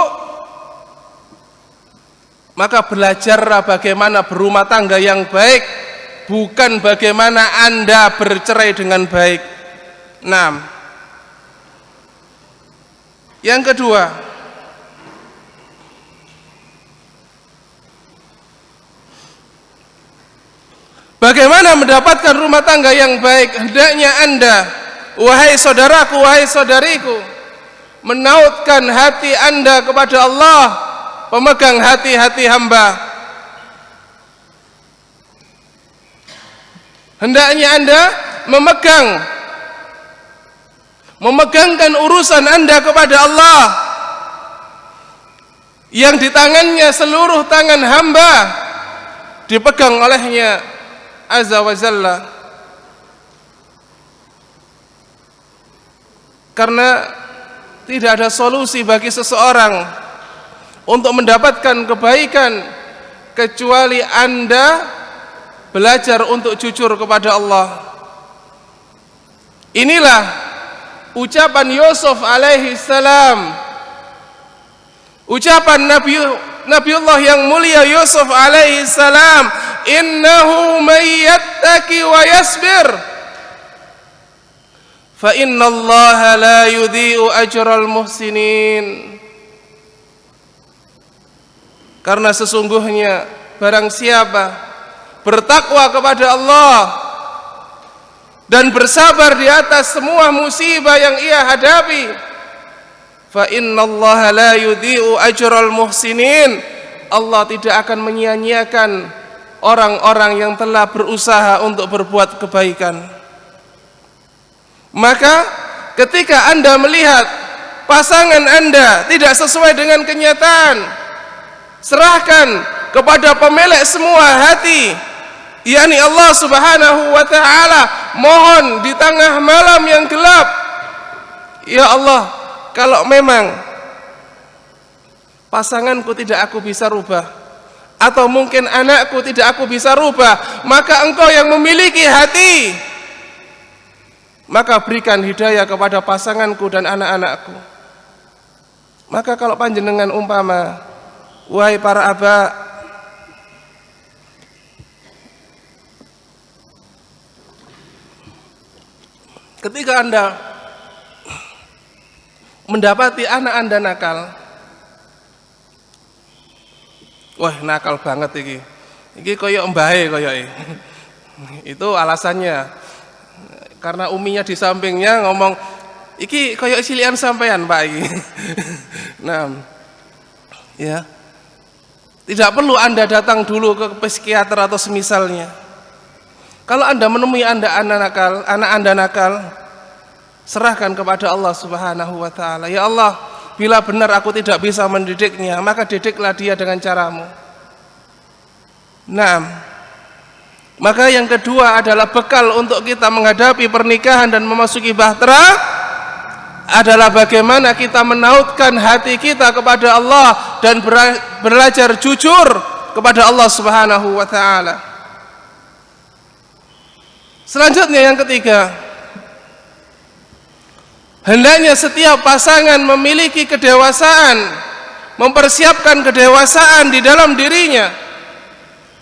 Maka belajarlah bagaimana berumah tangga yang baik, bukan bagaimana Anda bercerai dengan baik. Nah, yang kedua, bagaimana mendapatkan rumah tangga yang baik? Hendaknya Anda, wahai saudaraku, wahai saudariku, menautkan hati Anda kepada Allah, pemegang hati-hati hamba. Hendaknya Anda memegangkan urusan Anda kepada Allah yang di tangannya seluruh tangan hamba dipegang olehnya Azza wa Jalla. Karena tidak ada solusi bagi seseorang untuk mendapatkan kebaikan kecuali Anda belajar untuk jujur kepada Allah. Inilah ucapan Yusuf alaihi salam, ucapan Nabiullah yang mulia Yusuf alaihi salam, innahu may yattaqi wa yasbir fa innallaha la yudhi'u ajral muhsinin. Karena sesungguhnya barang siapa bertakwa kepada Allah dan bersabar di atas semua musibah yang ia hadapi, fa innallaha la yudhi'u ajral muhsinin, Allah tidak akan menyia-nyiakan orang-orang yang telah berusaha untuk berbuat kebaikan. Maka ketika Anda melihat pasangan Anda tidak sesuai dengan kenyataan, serahkan kepada pemilik semua hati, yakni Allah Subhanahu wa ta'ala. Mohon di tengah malam yang gelap, ya Allah, kalau memang pasanganku tidak aku bisa rubah, atau mungkin anakku tidak aku bisa rubah, maka Engkau yang memiliki hati, maka berikan hidayah kepada pasanganku dan anak-anakku. Maka kalau panjenengan umpama, wahai para aba, ketika Anda mendapati anak Anda nakal, wah nakal banget iki koyok mbahe koyok itu alasannya karena uminya di sampingnya ngomong iki koyok silian sampean Pak iki. Nah, ya, tidak perlu Anda datang dulu ke psikiater atau semisalnya. Kalau Anda menemui anak Anda nakal, serahkan kepada Allah Subhanahu wa ta'ala. Ya Allah, bila benar aku tidak bisa mendidiknya, maka didiklah dia dengan caramu. Nah, maka yang kedua adalah bekal untuk kita menghadapi pernikahan dan memasuki bahtera adalah bagaimana kita menautkan hati kita kepada Allah dan belajar jujur kepada Allah Subhanahu wa ta'ala. Selanjutnya yang ketiga, hendaknya setiap pasangan memiliki kedewasaan, mempersiapkan kedewasaan di dalam dirinya.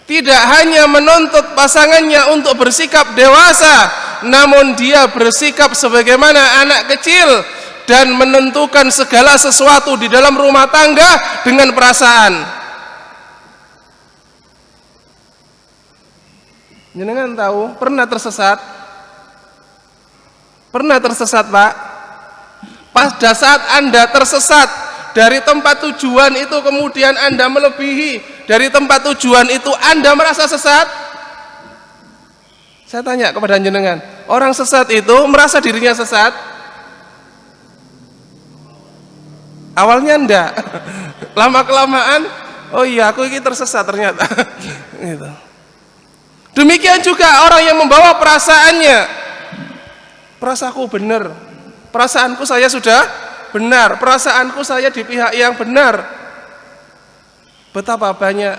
Tidak hanya menuntut pasangannya untuk bersikap dewasa, namun dia bersikap sebagaimana anak kecil dan menentukan segala sesuatu di dalam rumah tangga dengan perasaan. Jenengan tahu, pernah tersesat? Pernah tersesat, Pak? Pada saat Anda tersesat dari tempat tujuan itu, kemudian Anda melebihi dari tempat tujuan itu, Anda merasa sesat? Saya tanya kepada jenengan, orang sesat itu merasa dirinya sesat? Awalnya enggak. Lama-kelamaan, oh iya aku ini tersesat ternyata. Gitu. Demikian juga orang yang membawa perasaannya. Perasaanku benar, perasaanku saya sudah benar, perasaanku saya di pihak yang benar. Betapa banyak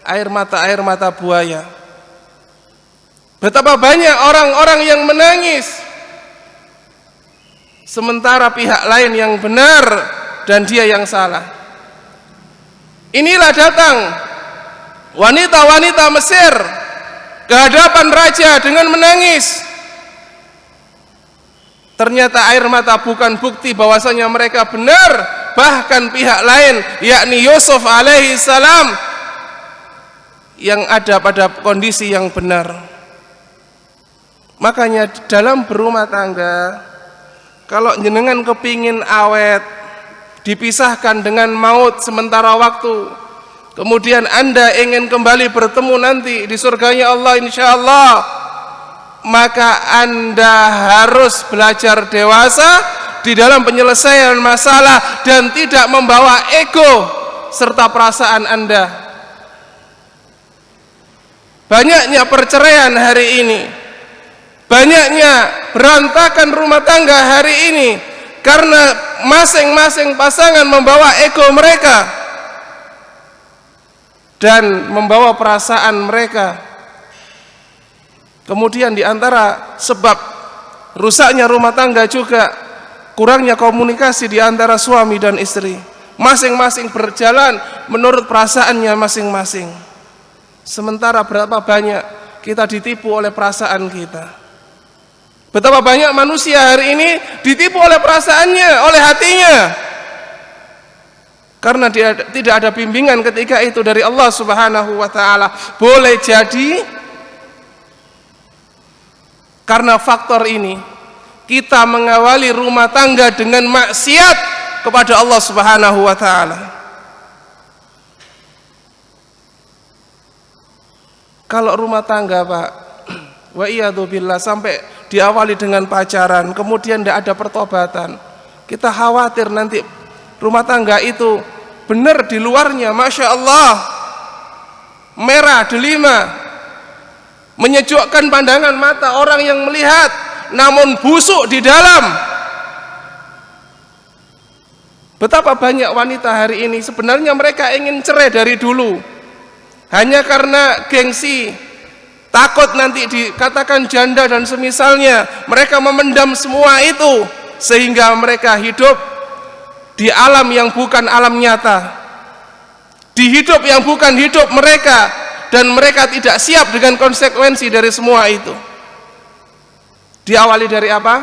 air mata buaya. Betapa banyak orang-orang yang menangis sementara pihak lain yang benar dan dia yang salah. Inilah datang wanita-wanita Mesir ke hadapan raja dengan menangis. Ternyata air mata bukan bukti bahwasanya mereka benar, bahkan pihak lain yakni Yusuf alaihi salam yang ada pada kondisi yang benar. Makanya dalam berumah tangga, kalau jenengan kepingin awet, dipisahkan dengan maut sementara waktu, kemudian Anda ingin kembali bertemu nanti di surganya Allah insyaallah, maka Anda harus belajar dewasa di dalam penyelesaian masalah dan tidak membawa ego serta perasaan Anda. Banyaknya perceraian hari ini, banyaknya berantakan rumah tangga hari ini karena masing-masing pasangan membawa ego mereka dan membawa perasaan mereka. Kemudian di antara sebab rusaknya rumah tangga juga kurangnya komunikasi di antara suami dan istri. Masing-masing berjalan menurut perasaannya masing-masing. Sementara berapa banyak kita ditipu oleh perasaan kita. Betapa banyak manusia hari ini ditipu oleh perasaannya, oleh hatinya. Karena tidak ada bimbingan ketika itu dari Allah Subhanahu wa taala. Boleh jadi karena faktor ini kita mengawali rumah tangga dengan maksiat kepada Allah Subhanahu wa taala. Kalau rumah tangga, Pak, wa iyadzubillah, sampai diawali dengan pacaran, kemudian tidak ada pertobatan, kita khawatir nanti rumah tangga itu benar di luarnya, Masya Allah, merah delima, menyejukkan pandangan mata orang yang melihat, namun busuk di dalam. Betapa banyak wanita hari ini sebenarnya mereka ingin cerai dari dulu, hanya karena gengsi, takut nanti dikatakan janda dan semisalnya. Mereka memendam semua itu sehingga mereka hidup di alam yang bukan alam nyata, di hidup yang bukan hidup mereka, dan mereka tidak siap dengan konsekuensi dari semua itu. Diawali dari apa?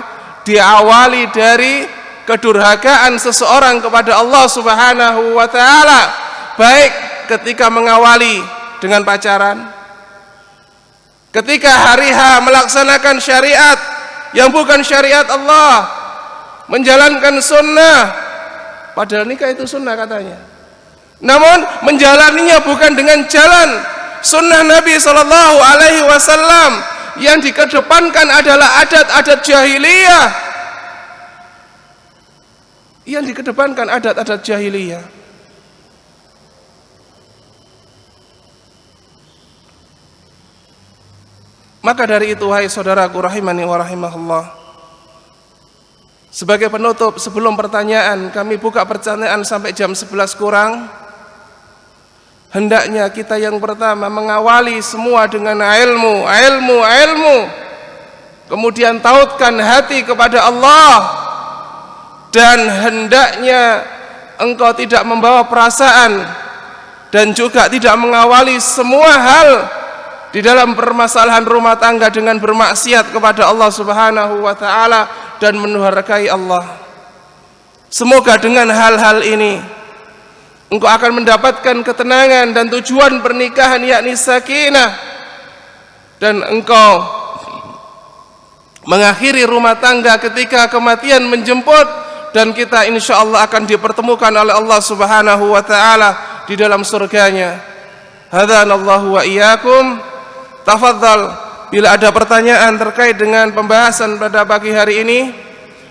Diawali dari kedurhakaan seseorang kepada Allah Subhanahu wa taala, baik ketika mengawali dengan pacaran, ketika hari H melaksanakan syariat yang bukan syariat Allah, menjalankan sunnah, padahal nikah itu sunnah katanya, namun menjalaninya bukan dengan jalan sunnah Nabi Sallallahu Alaihi Wasallam. Yang dikedepankan adalah adat-adat jahiliyah, yang dikedepankan adat-adat jahiliyah. Maka dari itu, wahai saudaraku rahimani wa rahimahullah, sebagai penutup sebelum pertanyaan, kami buka pertanyaan sampai jam 11 kurang. Hendaknya kita yang pertama mengawali semua dengan ilmu, kemudian tautkan hati kepada Allah, dan hendaknya engkau tidak membawa perasaan dan juga tidak mengawali semua hal di dalam permasalahan rumah tangga dengan bermaksiat kepada Allah Subhanahu wa taala dan mendurhakai Allah. Semoga dengan hal-hal ini engkau akan mendapatkan ketenangan dan tujuan pernikahan, yakni sakinah, dan engkau mengakhiri rumah tangga ketika kematian menjemput, dan kita insya Allah akan dipertemukan oleh Allah Subhanahu wa taala di dalam surganya. Hadanallahu wa iyyakum. Tafadhal bila ada pertanyaan terkait dengan pembahasan pada pagi hari ini,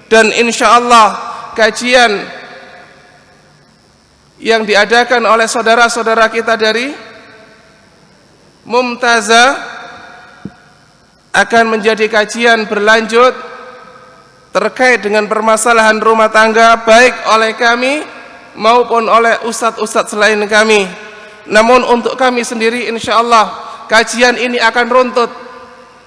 dan insya Allah kajian yang diadakan oleh saudara-saudara kita dari Mumtazah akan menjadi kajian berlanjut terkait dengan permasalahan rumah tangga, baik oleh kami maupun oleh ustadz-ustadz selain kami. Namun untuk kami sendiri insya Allah kajian ini akan runtut.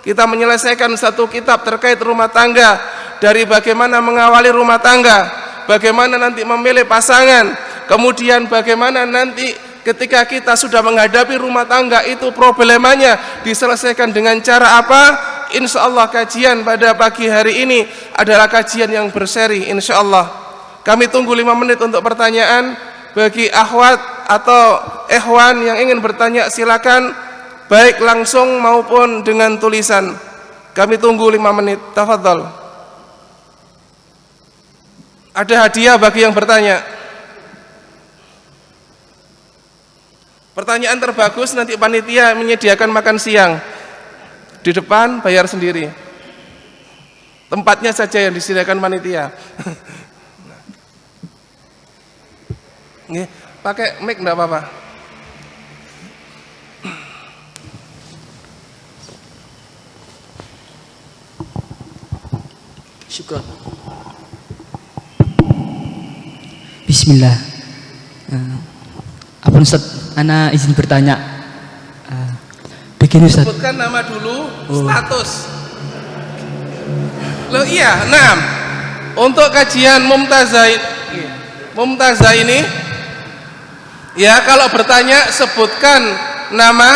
Kita menyelesaikan satu kitab terkait rumah tangga, dari bagaimana mengawali rumah tangga, bagaimana nanti memilih pasangan, kemudian bagaimana nanti ketika kita sudah menghadapi rumah tangga itu problemanya diselesaikan dengan cara apa. Insya Allah kajian pada pagi hari ini adalah kajian yang berseri insya Allah. Kami tunggu 5 menit untuk pertanyaan. Bagi akhwat atau ikhwan yang ingin bertanya silakan, baik langsung maupun dengan tulisan. Kami tunggu 5 menit. Tafadhal. Ada hadiah bagi yang bertanya. Pertanyaan terbagus nanti panitia menyediakan makan siang. Di depan bayar sendiri. Tempatnya saja yang disediakan panitia. Nggih, pakai mic enggak apa-apa. Syukran. Bismillah. Apa Ustaz, ana izin bertanya. Begini Ustaz. Sebutkan nama dulu, status. Loh iya, nah, untuk kajian Mumtazah ini, ya kalau bertanya sebutkan nama,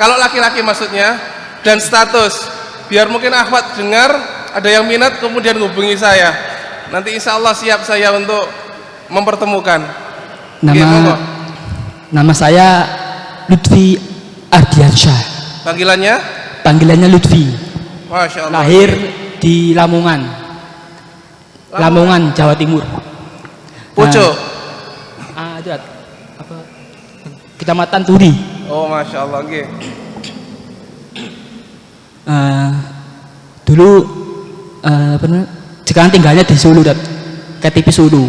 kalau laki-laki maksudnya, dan status. Biar mungkin akhwat dengar, ada yang minat kemudian hubungi saya. Nanti insya Allah siap saya untuk mempertemukan. Nama saya Lutfi Ardiansyah. Panggilannya Lutfi. Masya Allah. Lahir di Lamongan, Jawa Timur. Pucuk. Itu apa? Kecamatan Turi. Oh, Masya Allah. Okay. Dulu sekarang tinggalnya di Solo, KTP Solo.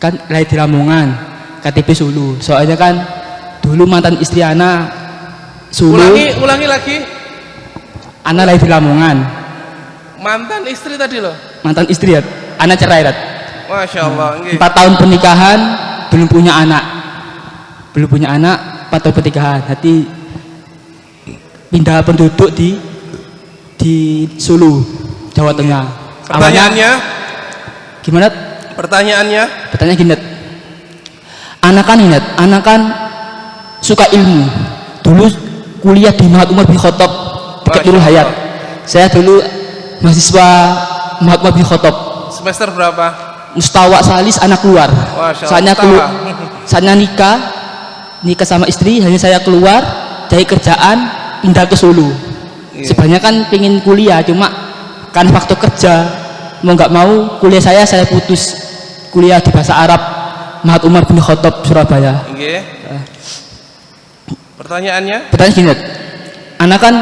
Kan lahir di Lamongan, KTP Solo. Soalnya kan dulu mantan istri Ana Solo. Ulangi lagi. Ana lahir di Lamongan. Mantan istri tadi loh. Mantan istri ya. Ana cerai. Masya Allah. 4 tahun pernikahan belum punya anak. 4 tahun pernikahan. Jadi pindah penduduk di Solo, Jawa Tengah. Pertanyaannya? Gimana? Pertanyaannya gini. Anak kan suka ilmu. Dulu kuliah di Mahat Umar bin Khattab, dekat Nurul Hayat. Saya dulu mahasiswa Mahat Umar bin Khattab. semester berapa? Mustawa Salis anak keluar. Saatnya nikah sama istri, hanya saya keluar cari kerjaan, pindah ke Solo. Sebenarnya kan pengen kuliah, cuma kan faktor kerja mau nggak mau kuliah saya putus kuliah di bahasa Arab Mahat Umar bin Khattab Surabaya. Pertanyaannya gini, anak kan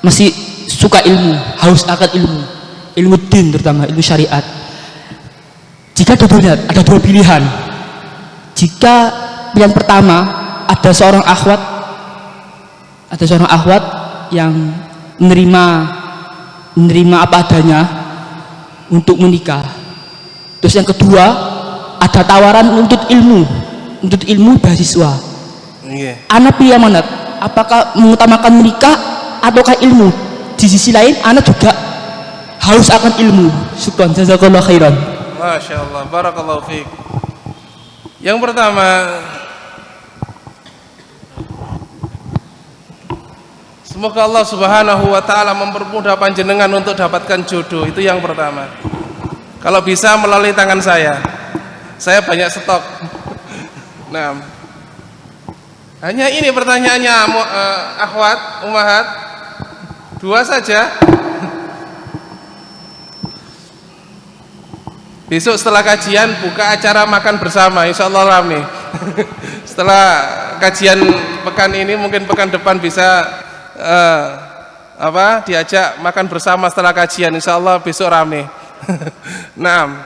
masih suka ilmu, haus akan ilmu din, terutama ilmu syariat. Jika ada dua pilihan. Jika pilihan pertama ada seorang akhwat yang menerima apa adanya untuk menikah. Terus yang kedua ada tawaran untuk ilmu beasiswa. Anak pilih yang mana? Apakah mengutamakan menikah ataukah ilmu? Di sisi lain anak juga haus akan ilmu. Syukran, jazakallahu khairan. Masya Allah, barakallahu fiik. Yang pertama, semoga Allah Subhanahu wa ta'ala mempermudah panjenengan untuk dapatkan jodoh. Itu yang pertama. Kalau bisa melalui tangan saya banyak stok. Nah, hanya ini pertanyaannya, akhwat, ummahat, 2 saja. Besok setelah kajian buka acara makan bersama, insya Allah rame. Setelah kajian pekan ini, mungkin pekan depan bisa diajak makan bersama setelah kajian, insya Allah besok rame. Nah,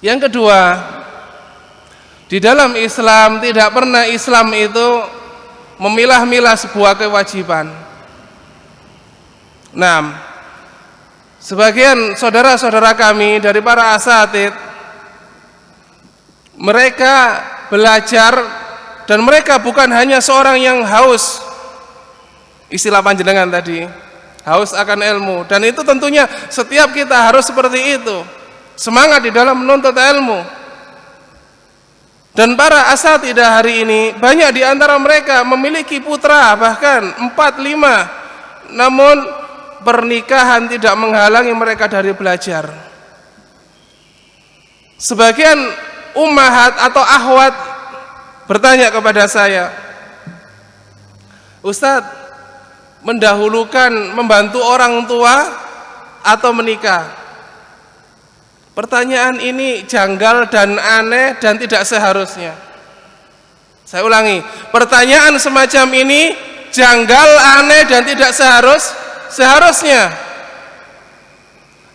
yang kedua, di dalam Islam tidak pernah Islam itu memilah-milah sebuah kewajiban. Nah, sebagian saudara-saudara kami dari para asatid, mereka belajar dan mereka bukan hanya seorang yang haus, istilah panjenengan tadi, haus akan ilmu, dan itu tentunya setiap kita harus seperti itu, semangat di dalam menuntut ilmu. Dan para asatidah hari ini banyak di antara mereka memiliki putra bahkan 4, 5, namun pernikahan tidak menghalangi mereka dari belajar. Sebagian ummahat atau akhwat bertanya kepada saya, Ustadz, mendahulukan membantu orang tua atau menikah? Pertanyaan ini janggal dan aneh dan tidak seharusnya. Saya ulangi, pertanyaan semacam ini janggal, aneh dan tidak seharusnya.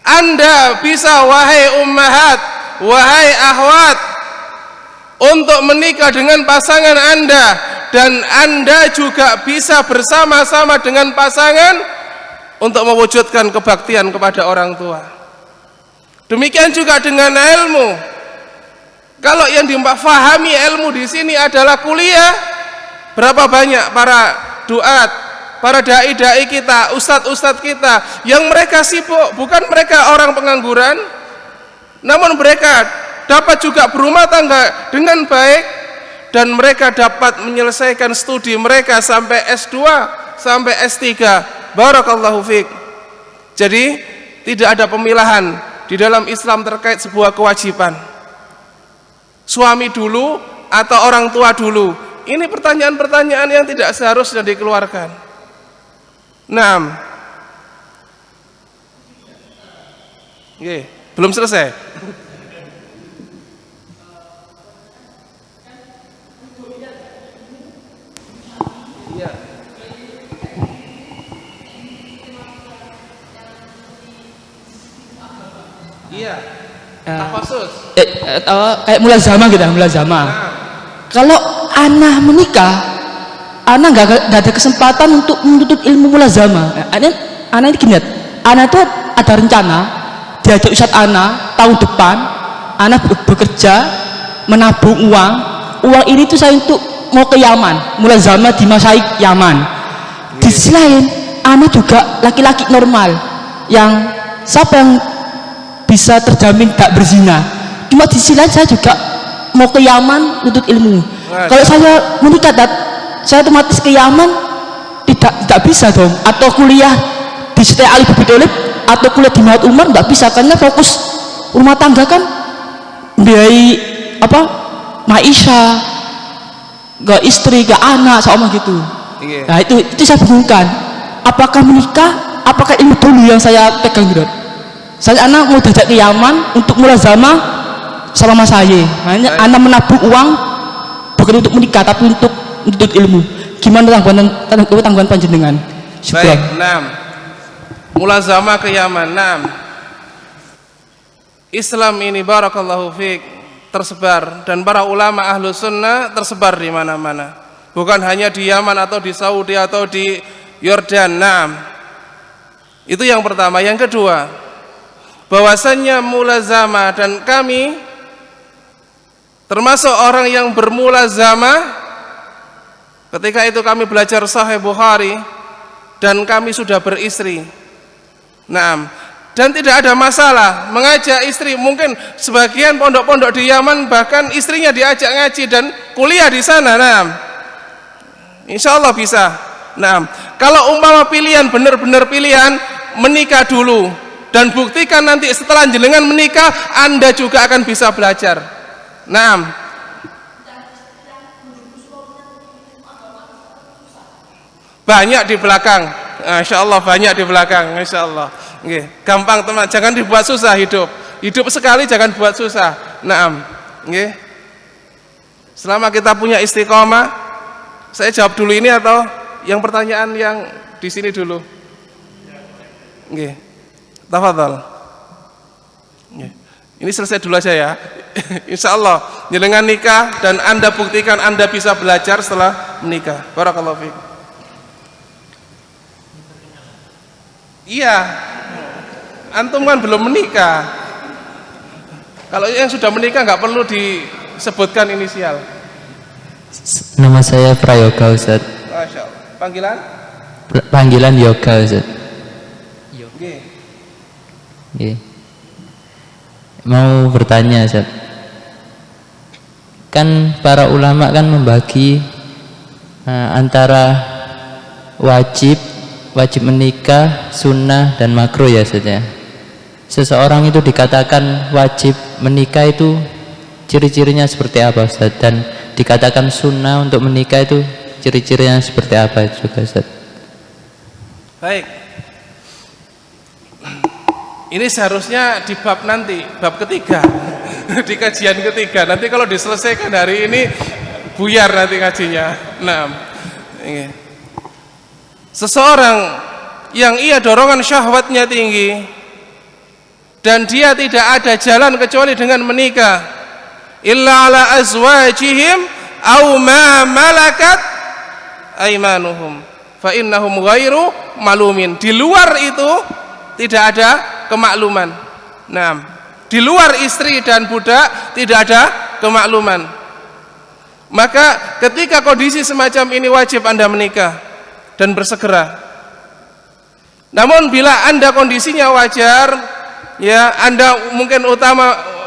Anda bisa, wahai ummahat, wahai akhwat, untuk menikah dengan pasangan Anda, dan Anda juga bisa bersama-sama dengan pasangan untuk mewujudkan kebaktian kepada orang tua. Demikian juga dengan ilmu. Kalau yang difahami ilmu di sini adalah kuliah, berapa banyak para duat, para dai-dai kita, ustadz-ustadz kita yang mereka sibuk, bukan mereka orang pengangguran, namun mereka dapat juga berumah tangga dengan baik, dan mereka dapat menyelesaikan studi mereka sampai S2, sampai S3. Barakallahu fiik. Jadi tidak ada pemilahan di dalam Islam terkait sebuah kewajiban. Suami dulu atau orang tua dulu. Ini pertanyaan-pertanyaan yang tidak seharusnya dikeluarkan. Nah, belum selesai. Iya. Tafasus. Kayak mulazamah gitu, mulazamah. Kalau anak menikah, anak nggak ada kesempatan untuk menuntut ilmu mulazamah. Anak ini gini, anak itu ada rencana diajak ustadz anak tahun depan, anak bekerja menabung uang ini tuh saya untuk mau ke Yaman, mulazamah di Masaik Yaman. Di sisi lain, anak juga laki-laki normal yang siapa yang bisa terjamin tak berzina. Cuma di sisi lain saya juga mau ke Yaman untuk ilmu. Kalau saya menikah, saya otomatis ke Yaman tidak bisa dong. Atau kuliah di Syekh Ali bin Abi Thalib atau kuliah di Mahat Umar nggak bisa, karena fokus rumah tangga kan biayai maisha, gak istri, gak anak, sama gitu. Nah itu saya bingungkan. Apakah menikah, apakah ilmu dulu yang saya pegang gitu? Saya anak mau diajak ke Yaman untuk mulazamah sama mas saya. Makanya anak menabung uang bukan untuk menikah tapi untuk menuntut ilmu. Gimana tanggapan panjenengan? Baik, 6. Mulazamah ke Yaman. 6. Islam ini barakallahu fiik tersebar, dan para ulama ahlu sunnah tersebar di mana-mana. Bukan hanya di Yaman atau di Saudi atau di Yordan. 6. Itu yang pertama. Yang kedua, bahwasannya mulazamah, dan kami termasuk orang yang bermulazamah. Ketika itu kami belajar Sahih Bukhari dan kami sudah beristri. Dan tidak ada masalah mengajak istri. Mungkin sebagian pondok-pondok di Yaman bahkan istrinya diajak ngaji dan kuliah di sana. Insya Allah bisa. Kalau umpama pilihan benar-benar pilihan, menikah dulu dan buktikan nanti setelah jenengan menikah Anda juga akan bisa belajar. Banyak di belakang, Insya Allah banyak di belakang, Insya Allah. Gampang teman, jangan dibuat susah hidup. Hidup sekali jangan buat susah. Selama kita punya istiqomah, saya jawab dulu ini atau yang pertanyaan yang di sini dulu? Tafadhal. Ini selesai dulu aja ya. Insya Allah jenengan nikah dan Anda buktikan Anda bisa belajar setelah menikah. Barakallahu fiik. Iya, antum kan belum menikah. Kalau yang sudah menikah nggak perlu disebutkan inisial. Nama saya Prayoga, Ustaz. Masya Allah. Panggilan? Panggilan Yoga, Ustaz. Mau bertanya, Ustaz. Kan para ulama kan membagi antara wajib menikah, sunnah dan makruh ya, Ustaz ya. Seseorang itu dikatakan wajib menikah itu ciri-cirinya seperti apa, Ustaz? Dan dikatakan sunnah untuk menikah itu ciri-cirinya seperti apa juga, Ustaz? Baik. Ini seharusnya di bab nanti, bab ketiga, di kajian ketiga. Nanti kalau diselesaikan hari ini buyar nanti kajinya. seseorang yang ia dorongan syahwatnya tinggi dan dia tidak ada jalan kecuali dengan menikah, illa ala azwajihim aw ma malakat aimanuhum fa innahum ghairu malumin. Di luar itu tidak ada kemakluman. Nah, di luar istri dan budak tidak ada kemakluman. Maka ketika kondisi semacam ini wajib Anda menikah dan bersegera. Namun bila Anda kondisinya wajar, ya Anda mungkin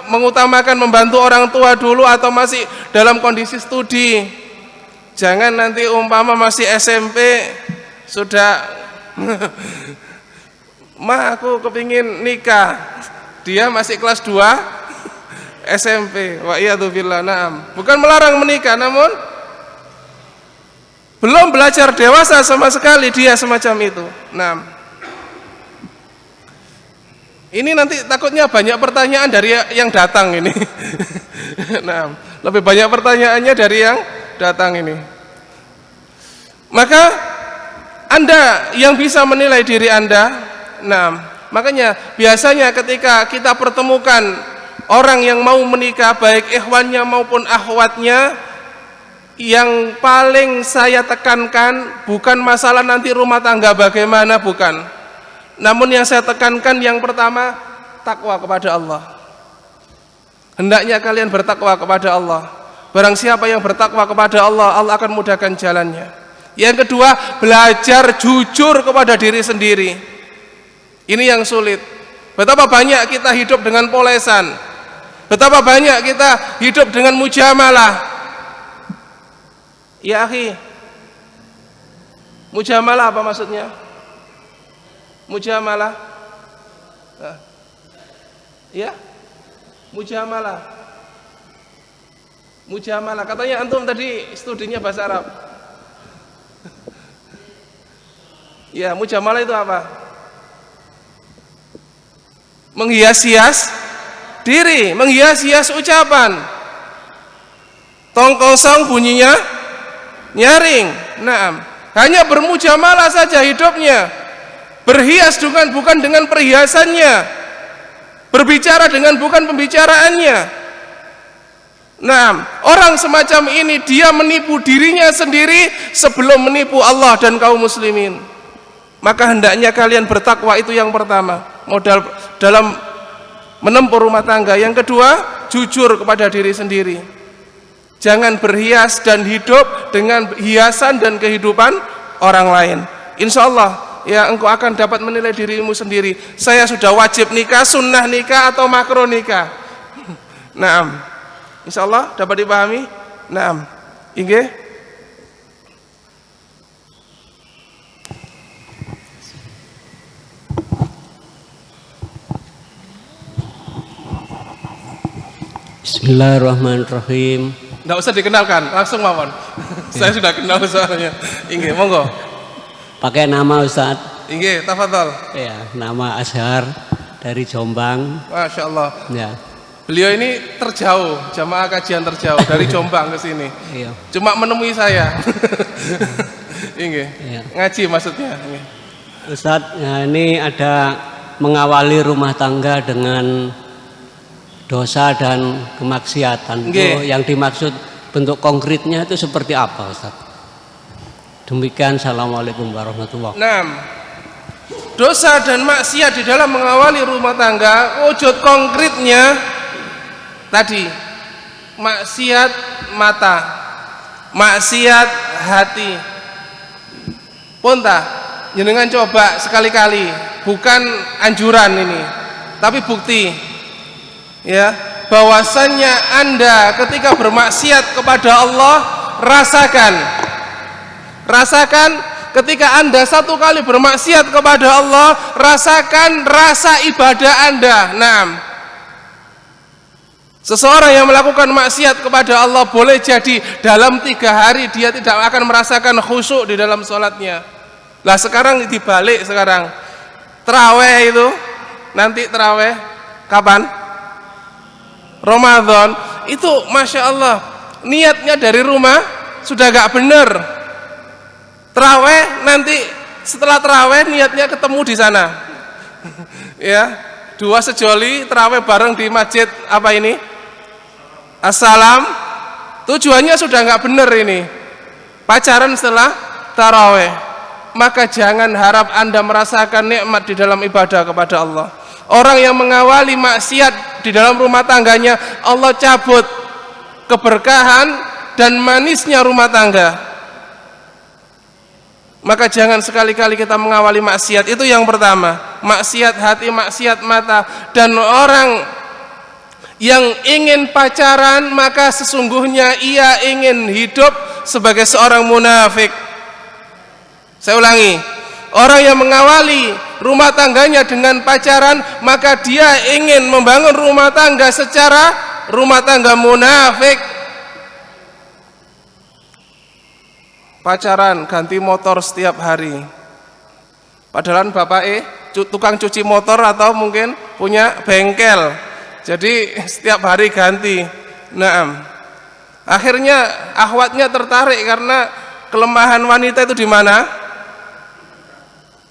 mengutamakan membantu orang tua dulu atau masih dalam kondisi studi. Jangan nanti umpama masih SMP sudah Ma, aku kepingin nikah, dia masih kelas 2 SMP. Wa iyadzubillah. Naam. Bukan melarang menikah, namun belum belajar dewasa sama sekali dia semacam itu. Naam. Ini nanti takutnya banyak pertanyaan dari yang datang ini. Nah, lebih banyak pertanyaannya dari yang datang ini. Maka Anda yang bisa menilai diri Anda. Nah, makanya biasanya ketika kita pertemukan orang yang mau menikah, baik ikhwannya maupun akhwatnya, yang paling saya tekankan bukan masalah nanti rumah tangga bagaimana, bukan. Namun yang saya tekankan yang pertama, takwa kepada Allah. Hendaknya kalian bertakwa kepada Allah. Barang siapa yang bertakwa kepada Allah, Allah akan mudahkan jalannya. Yang kedua, belajar jujur kepada diri sendiri. Ini yang sulit. Betapa banyak kita hidup dengan polesan. Betapa banyak kita hidup dengan mujamalah. Ya akhi, mujamalah apa maksudnya? Mujamalah, ya, mujamalah. Mujamalah. Katanya antum tadi studinya bahasa Arab. Ya, mujamalah itu apa? Menghias-hias diri, menghias-hias ucapan. Tong kosong bunyinya nyaring. Naam. Hanya bermujamalah saja hidupnya. Berhias bukan dengan perhiasannya, berbicara dengan bukan pembicaraannya. Nah, orang semacam ini dia menipu dirinya sendiri sebelum menipu Allah dan kaum muslimin. Maka hendaknya kalian bertakwa, itu yang pertama, modal dalam menempuh rumah tangga. Yang kedua, jujur kepada diri sendiri. Jangan berhias dan hidup dengan hiasan dan kehidupan orang lain. Insya Allah ya engkau akan dapat menilai dirimu sendiri. Saya sudah wajib nikah, sunnah nikah, atau makruh nikah. Naam. Insyaallah dapat dipahami? Naam. Inggih. Bismillahirrahmanirrahim. Enggak usah dikenalkan, langsung mawon. Saya sudah kenal soalnya. Inggih, monggo. Pakai nama Ustadz. Inggih, tafadhol. Ya, nama Azhar dari Jombang. Masya Allah. Ya. Beliau ini terjauh, jamaah kajian terjauh dari Jombang ke sini. Iya. Cuma menemui saya. Inggih. Iya. Ngaji maksudnya. Inggih. Ustadz, ya ini ada mengawali rumah tangga dengan dosa dan kemaksiatan. Itu yang dimaksud bentuk konkretnya itu seperti apa, Ustadz? Demikian, assalamualaikum warahmatullahi wabarakatuh. Nah, dosa dan maksiat di dalam mengawali rumah tangga, wujud konkretnya tadi, maksiat mata, maksiat hati. Ponta, jenengan coba sekali-kali, bukan anjuran ini, tapi bukti, ya, bahwasannya Anda ketika bermaksiat kepada Allah, rasakan ketika Anda satu kali bermaksiat kepada Allah, rasakan rasa ibadah Anda. Nah, seseorang yang melakukan maksiat kepada Allah boleh jadi dalam 3 hari dia tidak akan merasakan khusyuk di dalam sholatnya. Lah sekarang dibalik, sekarang terawih itu, nanti terawih kapan? Ramadan itu, Masya Allah, niatnya dari rumah sudah gak benar. Terawih nanti setelah terawih niatnya ketemu di sana. Ya, 2 sejoli terawih bareng di masjid apa ini? Assalam. Tujuannya sudah nggak benar ini. Pacaran setelah tarawih. Maka jangan harap Anda merasakan nikmat di dalam ibadah kepada Allah. Orang yang mengawali maksiat di dalam rumah tangganya, Allah cabut keberkahan dan manisnya rumah tangga. Maka jangan sekali-kali kita mengawali maksiat. Itu yang pertama. Maksiat hati, maksiat mata. Dan orang yang ingin pacaran, maka sesungguhnya ia ingin hidup sebagai seorang munafik. Saya ulangi, orang yang mengawali rumah tangganya dengan pacaran, maka dia ingin membangun rumah tangga secara rumah tangga munafik. Pacaran, ganti motor setiap hari. Padahal bapak tukang cuci motor atau mungkin punya bengkel. Jadi setiap hari ganti. Nah, akhirnya akhwatnya tertarik karena kelemahan wanita itu di mana?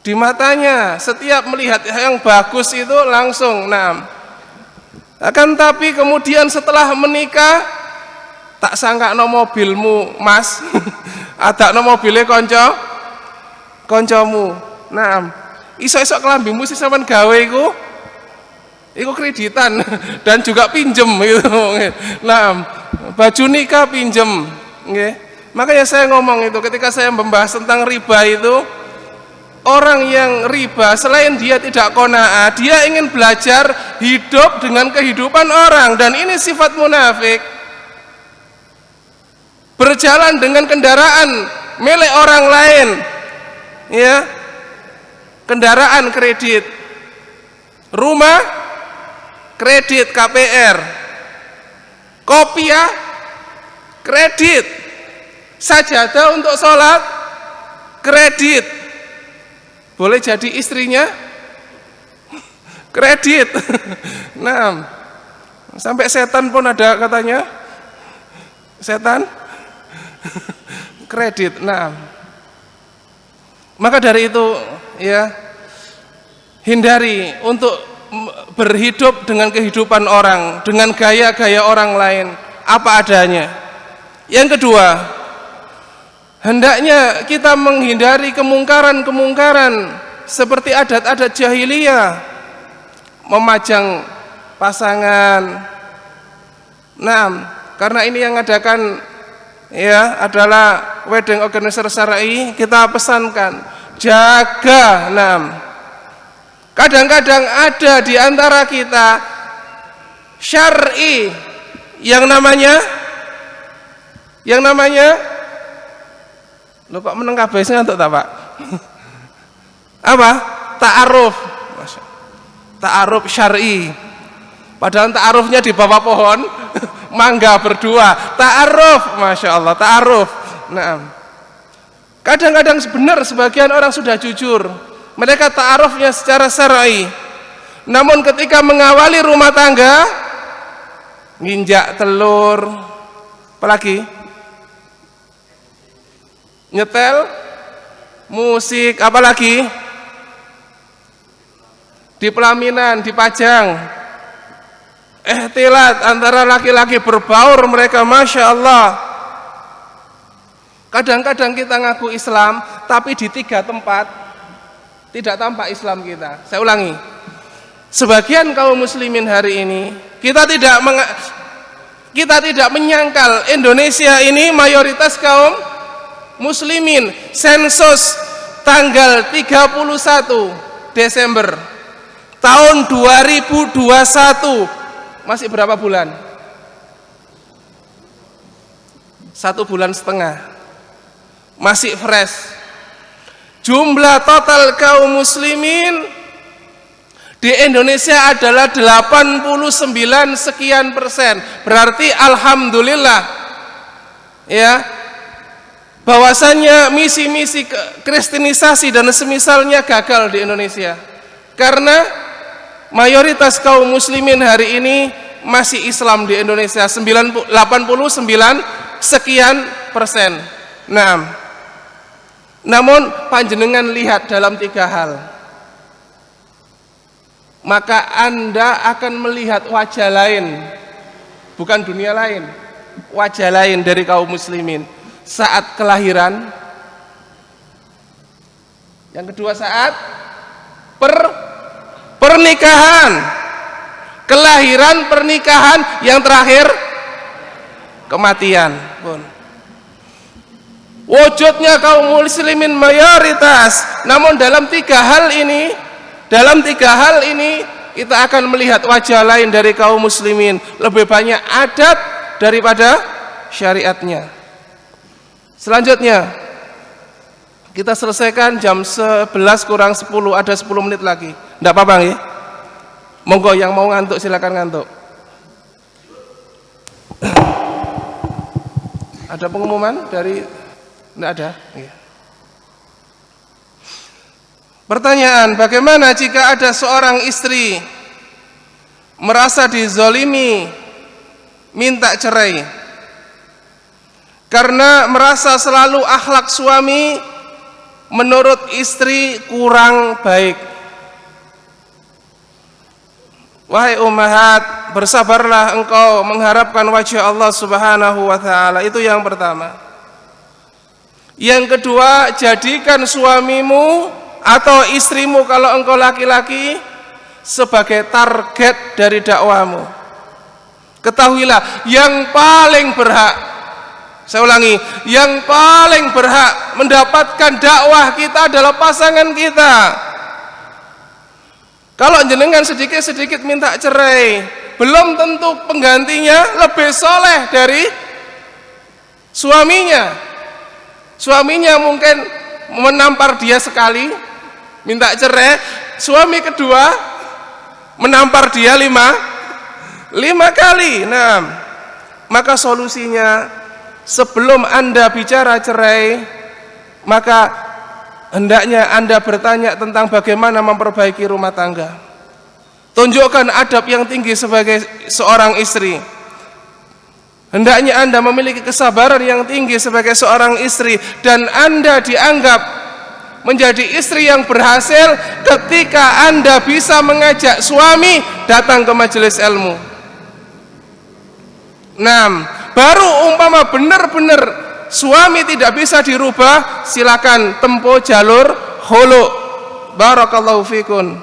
Di matanya. Setiap melihat yang bagus itu langsung. Nah, akan tapi kemudian setelah menikah, tak sangka no mobilmu mas, ada no mobilnya koncomu. Nah, iso-iso kelambimu sih sampean gawe iku kreditan dan juga pinjem gitu. Nah, baju nikah pinjem, nggih. Makanya saya ngomong itu ketika saya membahas tentang riba itu, orang yang riba selain dia tidak qanaah, dia ingin belajar hidup dengan kehidupan orang, dan ini sifat munafik. Berjalan dengan kendaraan milik orang lain, ya, kendaraan kredit, rumah kredit KPR, kopiah kredit, sajadah untuk sholat kredit, boleh jadi istrinya kredit. Nah, sampai setan pun ada katanya, setan kredit. Nah, maka dari itu ya, hindari untuk berhidup dengan kehidupan orang, dengan gaya-gaya orang lain, apa adanya. Yang kedua, hendaknya kita menghindari kemungkaran-kemungkaran seperti adat-adat jahiliyah, memajang pasangan. Nah, karena ini yang ngadakan ya adalah wedding organizer syar'i, kita pesankan jaga. Nah, kadang-kadang ada di antara kita syar'i yang namanya lho, kok meneng kabeh sing ngantuk ta, Pak? Apa? Ta'aruf. Ta'aruf syar'i. Padahal ta'arufnya di bawah pohon mangga berdua. Ta'aruf, Masya Allah, ta'aruf. Nah, kadang-kadang benar sebagian orang sudah jujur, mereka ta'arufnya secara syar'i. Namun ketika mengawali rumah tangga, nginjak telur, apalagi nyetel musik, apalagi di pelaminan dipajang ihtilat antara laki-laki berbaur mereka, Masya Allah. Kadang-kadang kita ngaku Islam, tapi di 3 tempat tidak tampak Islam kita. Saya ulangi, sebagian kaum muslimin hari ini kita tidak menyangkal Indonesia ini mayoritas kaum muslimin. Sensus tanggal 31 Desember tahun 2021, masih berapa bulan? 1,5 bulan, masih fresh. Jumlah total kaum muslimin di Indonesia adalah 89 sekian persen. Berarti alhamdulillah ya, bahwasannya misi-misi kristenisasi dan semisalnya gagal di Indonesia, karena mayoritas kaum muslimin hari ini masih Islam di Indonesia, 89 sekian persen. Nah, Namun panjenengan lihat dalam 3 hal, maka Anda akan melihat wajah lain, bukan dunia lain, wajah lain dari kaum muslimin saat kelahiran. Yang kedua saat pernikahan, kelahiran, pernikahan, yang terakhir kematian pun. Wujudnya kaum muslimin mayoritas, namun dalam 3 hal ini kita akan melihat wajah lain dari kaum muslimin, lebih banyak adat daripada syariatnya. Selanjutnya kita selesaikan jam 11 kurang 10, ada 10 menit lagi. Enggak apa-apa ya? Monggo yang mau ngantuk silakan ngantuk. Ada pengumuman dari? Enggak ada? Iya. Pertanyaan, bagaimana jika ada seorang istri merasa dizolimi, minta cerai karena merasa selalu akhlak suami menurut istri kurang baik? Wahai ummahat, bersabarlah engkau mengharapkan wajah Allah Subhanahu wa ta'ala. Itu yang pertama. Yang kedua, jadikan suamimu atau istrimu kalau engkau laki-laki sebagai target dari dakwamu. Ketahuilah, yang paling berhak, saya ulangi, yang paling berhak mendapatkan dakwah kita adalah pasangan kita. Kalau jenengan sedikit-sedikit minta cerai, belum tentu penggantinya lebih soleh dari suaminya. Suaminya mungkin menampar dia sekali, minta cerai. Suami kedua menampar dia 5 kali. Nah, maka solusinya, sebelum Anda bicara cerai, maka hendaknya Anda bertanya tentang bagaimana memperbaiki rumah tangga. Tunjukkan adab yang tinggi sebagai seorang istri. Hendaknya Anda memiliki kesabaran yang tinggi sebagai seorang istri, dan Anda dianggap menjadi istri yang berhasil ketika Anda bisa mengajak suami datang ke majelis ilmu. 6. Baru umpama benar-benar suami tidak bisa dirubah, silakan tempuh jalur khulu. Barakallahu fikun.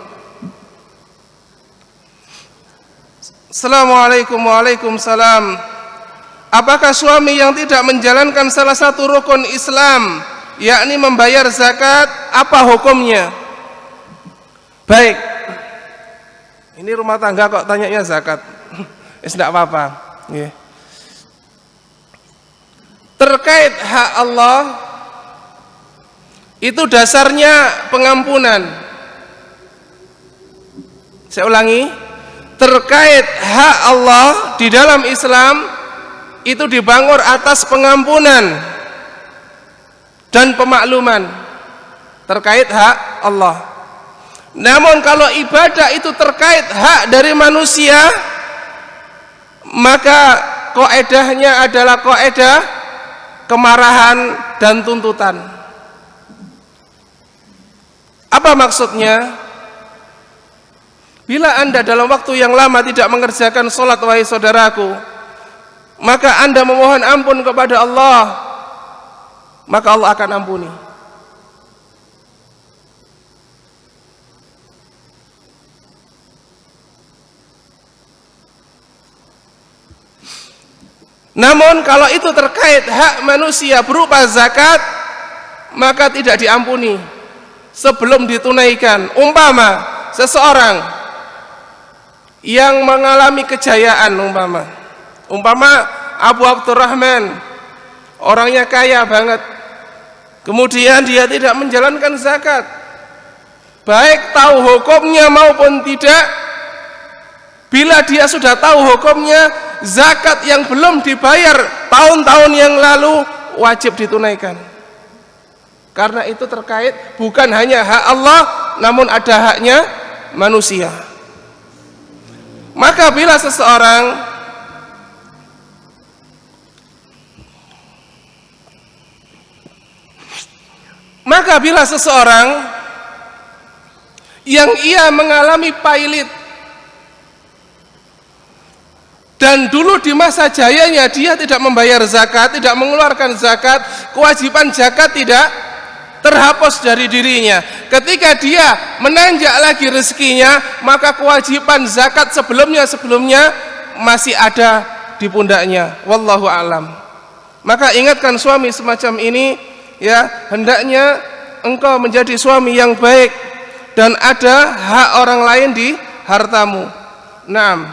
Assalamualaikum. Waalaikumsalam. Apakah suami yang tidak menjalankan salah satu rukun Islam, yakni membayar zakat, apa hukumnya? Baik, ini rumah tangga kok tanyanya zakat. Tidak apa-apa. Terkait hak Allah, itu dasarnya pengampunan. Saya ulangi, terkait hak Allah di dalam Islam itu dibangun atas pengampunan dan pemakluman terkait hak Allah. Namun kalau ibadah itu terkait hak dari manusia, maka kaidahnya adalah kaidah kemarahan dan tuntutan. Apa maksudnya? Bila Anda dalam waktu yang lama tidak mengerjakan sholat, wahai saudaraku, maka Anda memohon ampun kepada Allah, maka Allah akan ampuni. Namun kalau itu terkait hak manusia berupa zakat, maka tidak diampuni sebelum ditunaikan. Umpama seseorang yang mengalami kejayaan, umpama Abu Abdurrahman, orangnya kaya banget, kemudian dia tidak menjalankan zakat, baik tahu hukumnya maupun tidak. Bila dia sudah tahu hukumnya, zakat yang belum dibayar tahun-tahun yang lalu wajib ditunaikan, karena itu terkait bukan hanya hak Allah, namun ada haknya manusia. Maka bila seseorang apabila seseorang yang ia mengalami pailit dan dulu di masa jayanya dia tidak membayar zakat, tidak mengeluarkan zakat, kewajiban zakat tidak terhapus dari dirinya. Ketika dia menanjak lagi rezekinya, maka kewajiban zakat sebelumnya masih ada di pundaknya. Wallahu a'lam. Maka ingatkan suami semacam ini, ya, hendaknya engkau menjadi suami yang baik dan ada hak orang lain di hartamu. Naam.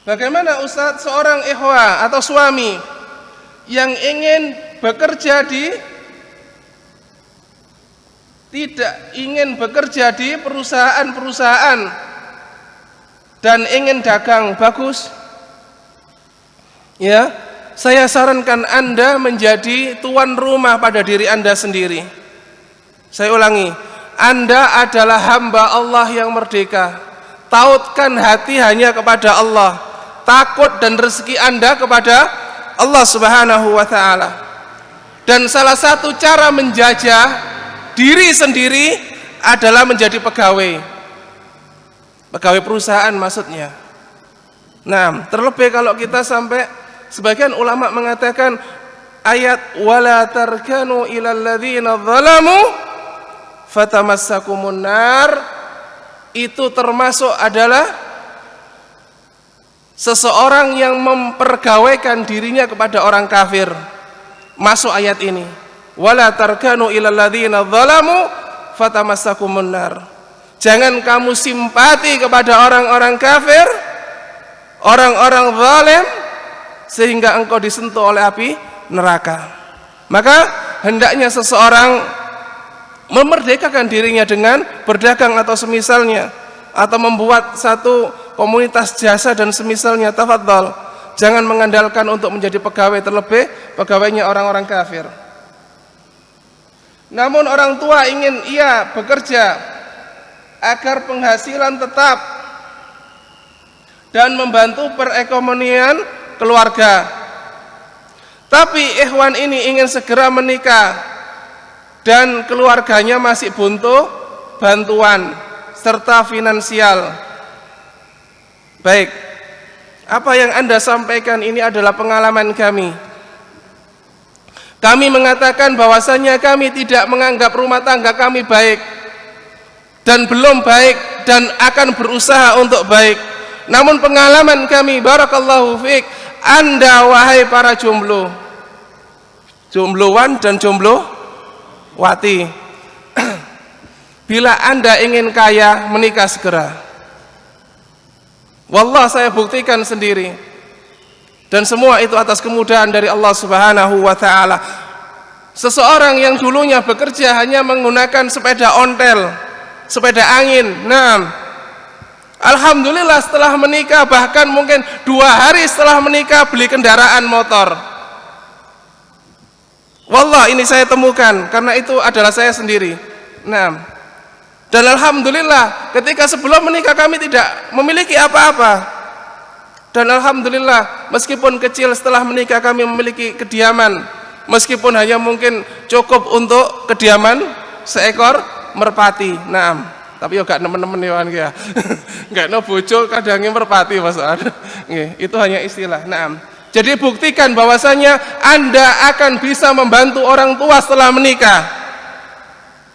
Bagaimana Ustadz seorang ikhwah atau suami yang ingin bekerja tidak ingin bekerja di perusahaan-perusahaan dan ingin dagang bagus? Ya, saya sarankan Anda menjadi tuan rumah pada diri Anda sendiri. Saya ulangi, Anda adalah hamba Allah yang merdeka. Tautkan hati hanya kepada Allah. Takut dan rezeki Anda kepada Allah Subhanahu wa ta'ala. Dan salah satu cara menjajah diri sendiri adalah menjadi pegawai perusahaan maksudnya. Nah, terlebih kalau kita sampai, sebagian ulama mengatakan ayat wala tarkanu ilal ladzina zalamu fatamassakumun nar itu termasuk adalah seseorang yang mempergawaikan dirinya kepada orang kafir. Masuk ayat ini. Wala tarkanu ilal ladzina zalamu fatamassakumun nar. Jangan kamu simpati kepada orang-orang kafir, orang-orang zalim, sehingga engkau disentuh oleh api neraka. Maka hendaknya seseorang memerdekakan dirinya dengan berdagang atau semisalnya, atau membuat satu komunitas jasa dan semisalnya. Tafadhal, jangan mengandalkan untuk menjadi pegawai, terlebih pegawainya orang-orang kafir. Namun orang tua ingin ia bekerja agar penghasilan tetap dan membantu perekonomian keluarga. Tapi ikhwan ini ingin segera menikah dan keluarganya masih butuh bantuan serta finansial. Baik, apa yang Anda sampaikan ini adalah pengalaman kami. Kami mengatakan bahwasanya kami tidak menganggap rumah tangga kami baik dan belum baik dan akan berusaha untuk baik. Namun pengalaman kami, barakallahu fiik, Anda wahai para jomblo, jomblowan dan jomblowati, bila Anda ingin kaya, menikah segera. Wallah, saya buktikan sendiri. Dan semua itu atas kemudahan dari Allah Subhanahu wa ta'ala. Seseorang yang dulunya bekerja hanya menggunakan sepeda ontel, sepeda angin. Nah, alhamdulillah setelah menikah, bahkan mungkin 2 hari setelah menikah, beli kendaraan motor. Wallah, ini saya temukan, karena itu adalah saya sendiri. Nah, dan alhamdulillah ketika sebelum menikah kami tidak memiliki apa-apa. Dan alhamdulillah meskipun kecil, setelah menikah kami memiliki kediaman, meskipun hanya mungkin cukup untuk kediaman seekor merpati. Nah, tapi yo gak nemen-nemen ya. Gak no bojo kadangnya merpati maksudnya. Itu hanya istilah. Nah, jadi buktikan bahwasanya Anda akan bisa membantu orang tua setelah menikah.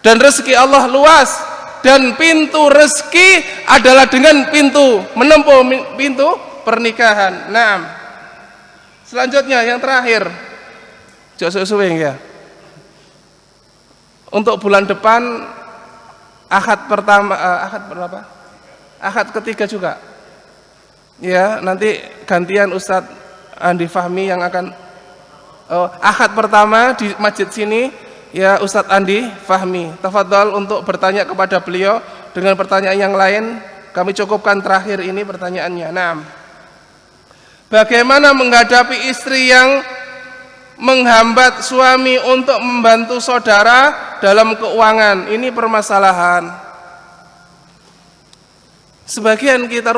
Dan rezeki Allah luas. Dan pintu rezeki adalah dengan pintu menempuh pintu pernikahan. Nah, selanjutnya yang terakhir, suweng ya. Untuk bulan depan Ahad pertama, Ahad berapa? Ahad ketiga juga. Ya, nanti gantian Ustadz Andi Fahmi yang akan Ahad pertama di masjid sini. Ya, Ustadz Andi Fahmi, tafadhol untuk bertanya kepada beliau. Dengan pertanyaan yang lain kami cukupkan terakhir ini pertanyaannya. Nah, bagaimana menghadapi istri yang menghambat suami untuk membantu saudara dalam keuangan? Ini permasalahan. Sebagian kita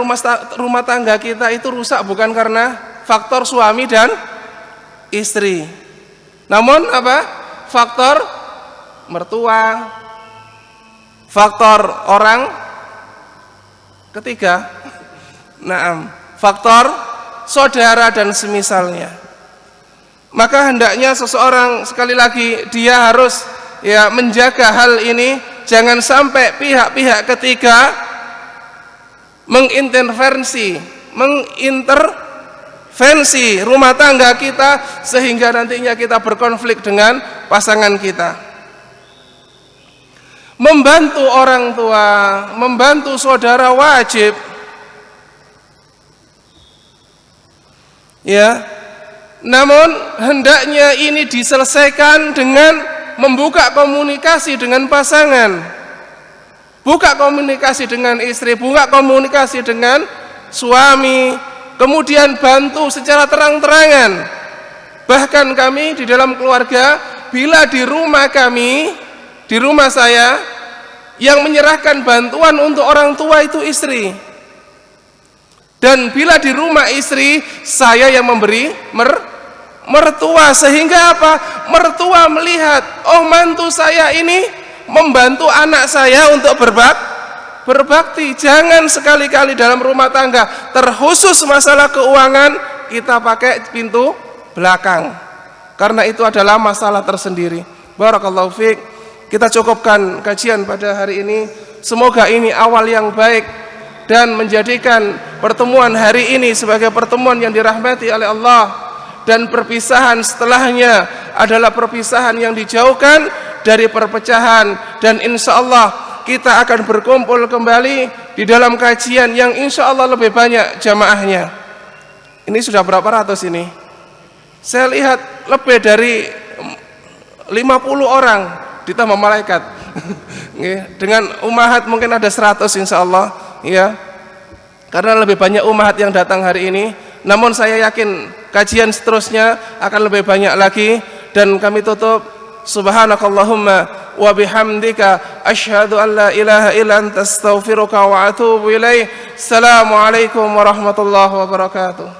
rumah tangga kita itu rusak bukan karena faktor suami dan istri, namun apa? Faktor mertua, faktor orang ketiga, faktor saudara dan semisalnya. Maka hendaknya seseorang, sekali lagi, dia harus ya menjaga hal ini, jangan sampai pihak-pihak ketiga mengintervensi rumah tangga kita sehingga nantinya kita berkonflik dengan pasangan kita. Membantu orang tua, membantu saudara wajib. Ya. Namun hendaknya ini diselesaikan dengan membuka komunikasi dengan pasangan. Buka komunikasi dengan istri, buka komunikasi dengan suami, kemudian bantu secara terang-terangan. Bahkan kami di dalam keluarga, bila di rumah kami, di rumah saya, yang menyerahkan bantuan untuk orang tua itu istri. Dan bila di rumah istri, saya yang memberi mertua. Sehingga apa? Mertua melihat, oh mantu saya ini membantu anak saya untuk berbakti. Jangan sekali-kali dalam rumah tangga, terkhusus masalah keuangan, kita pakai pintu belakang, karena itu adalah masalah tersendiri. Barakallahu fiik. Kita cukupkan kajian pada hari ini. Semoga ini awal yang baik dan menjadikan pertemuan hari ini sebagai pertemuan yang dirahmati oleh Allah, dan perpisahan setelahnya adalah perpisahan yang dijauhkan dari perpecahan, dan insya Allah kita akan berkumpul kembali di dalam kajian yang insya Allah lebih banyak jamaahnya. Ini sudah berapa ratus ini? Saya lihat lebih dari 50 orang ditambah malaikat. Dengan umahat mungkin ada 100 insya Allah, ya. Karena lebih banyak umahat yang datang hari ini. Namun saya yakin kajian seterusnya akan lebih banyak lagi. Dan kami tutup, subhanakallahumma wa bihamdika asyhadu an la ilaha illa anta astaghfiruka wa atubu ilaik. Assalamualaikum warahmatullahi wabarakatuh.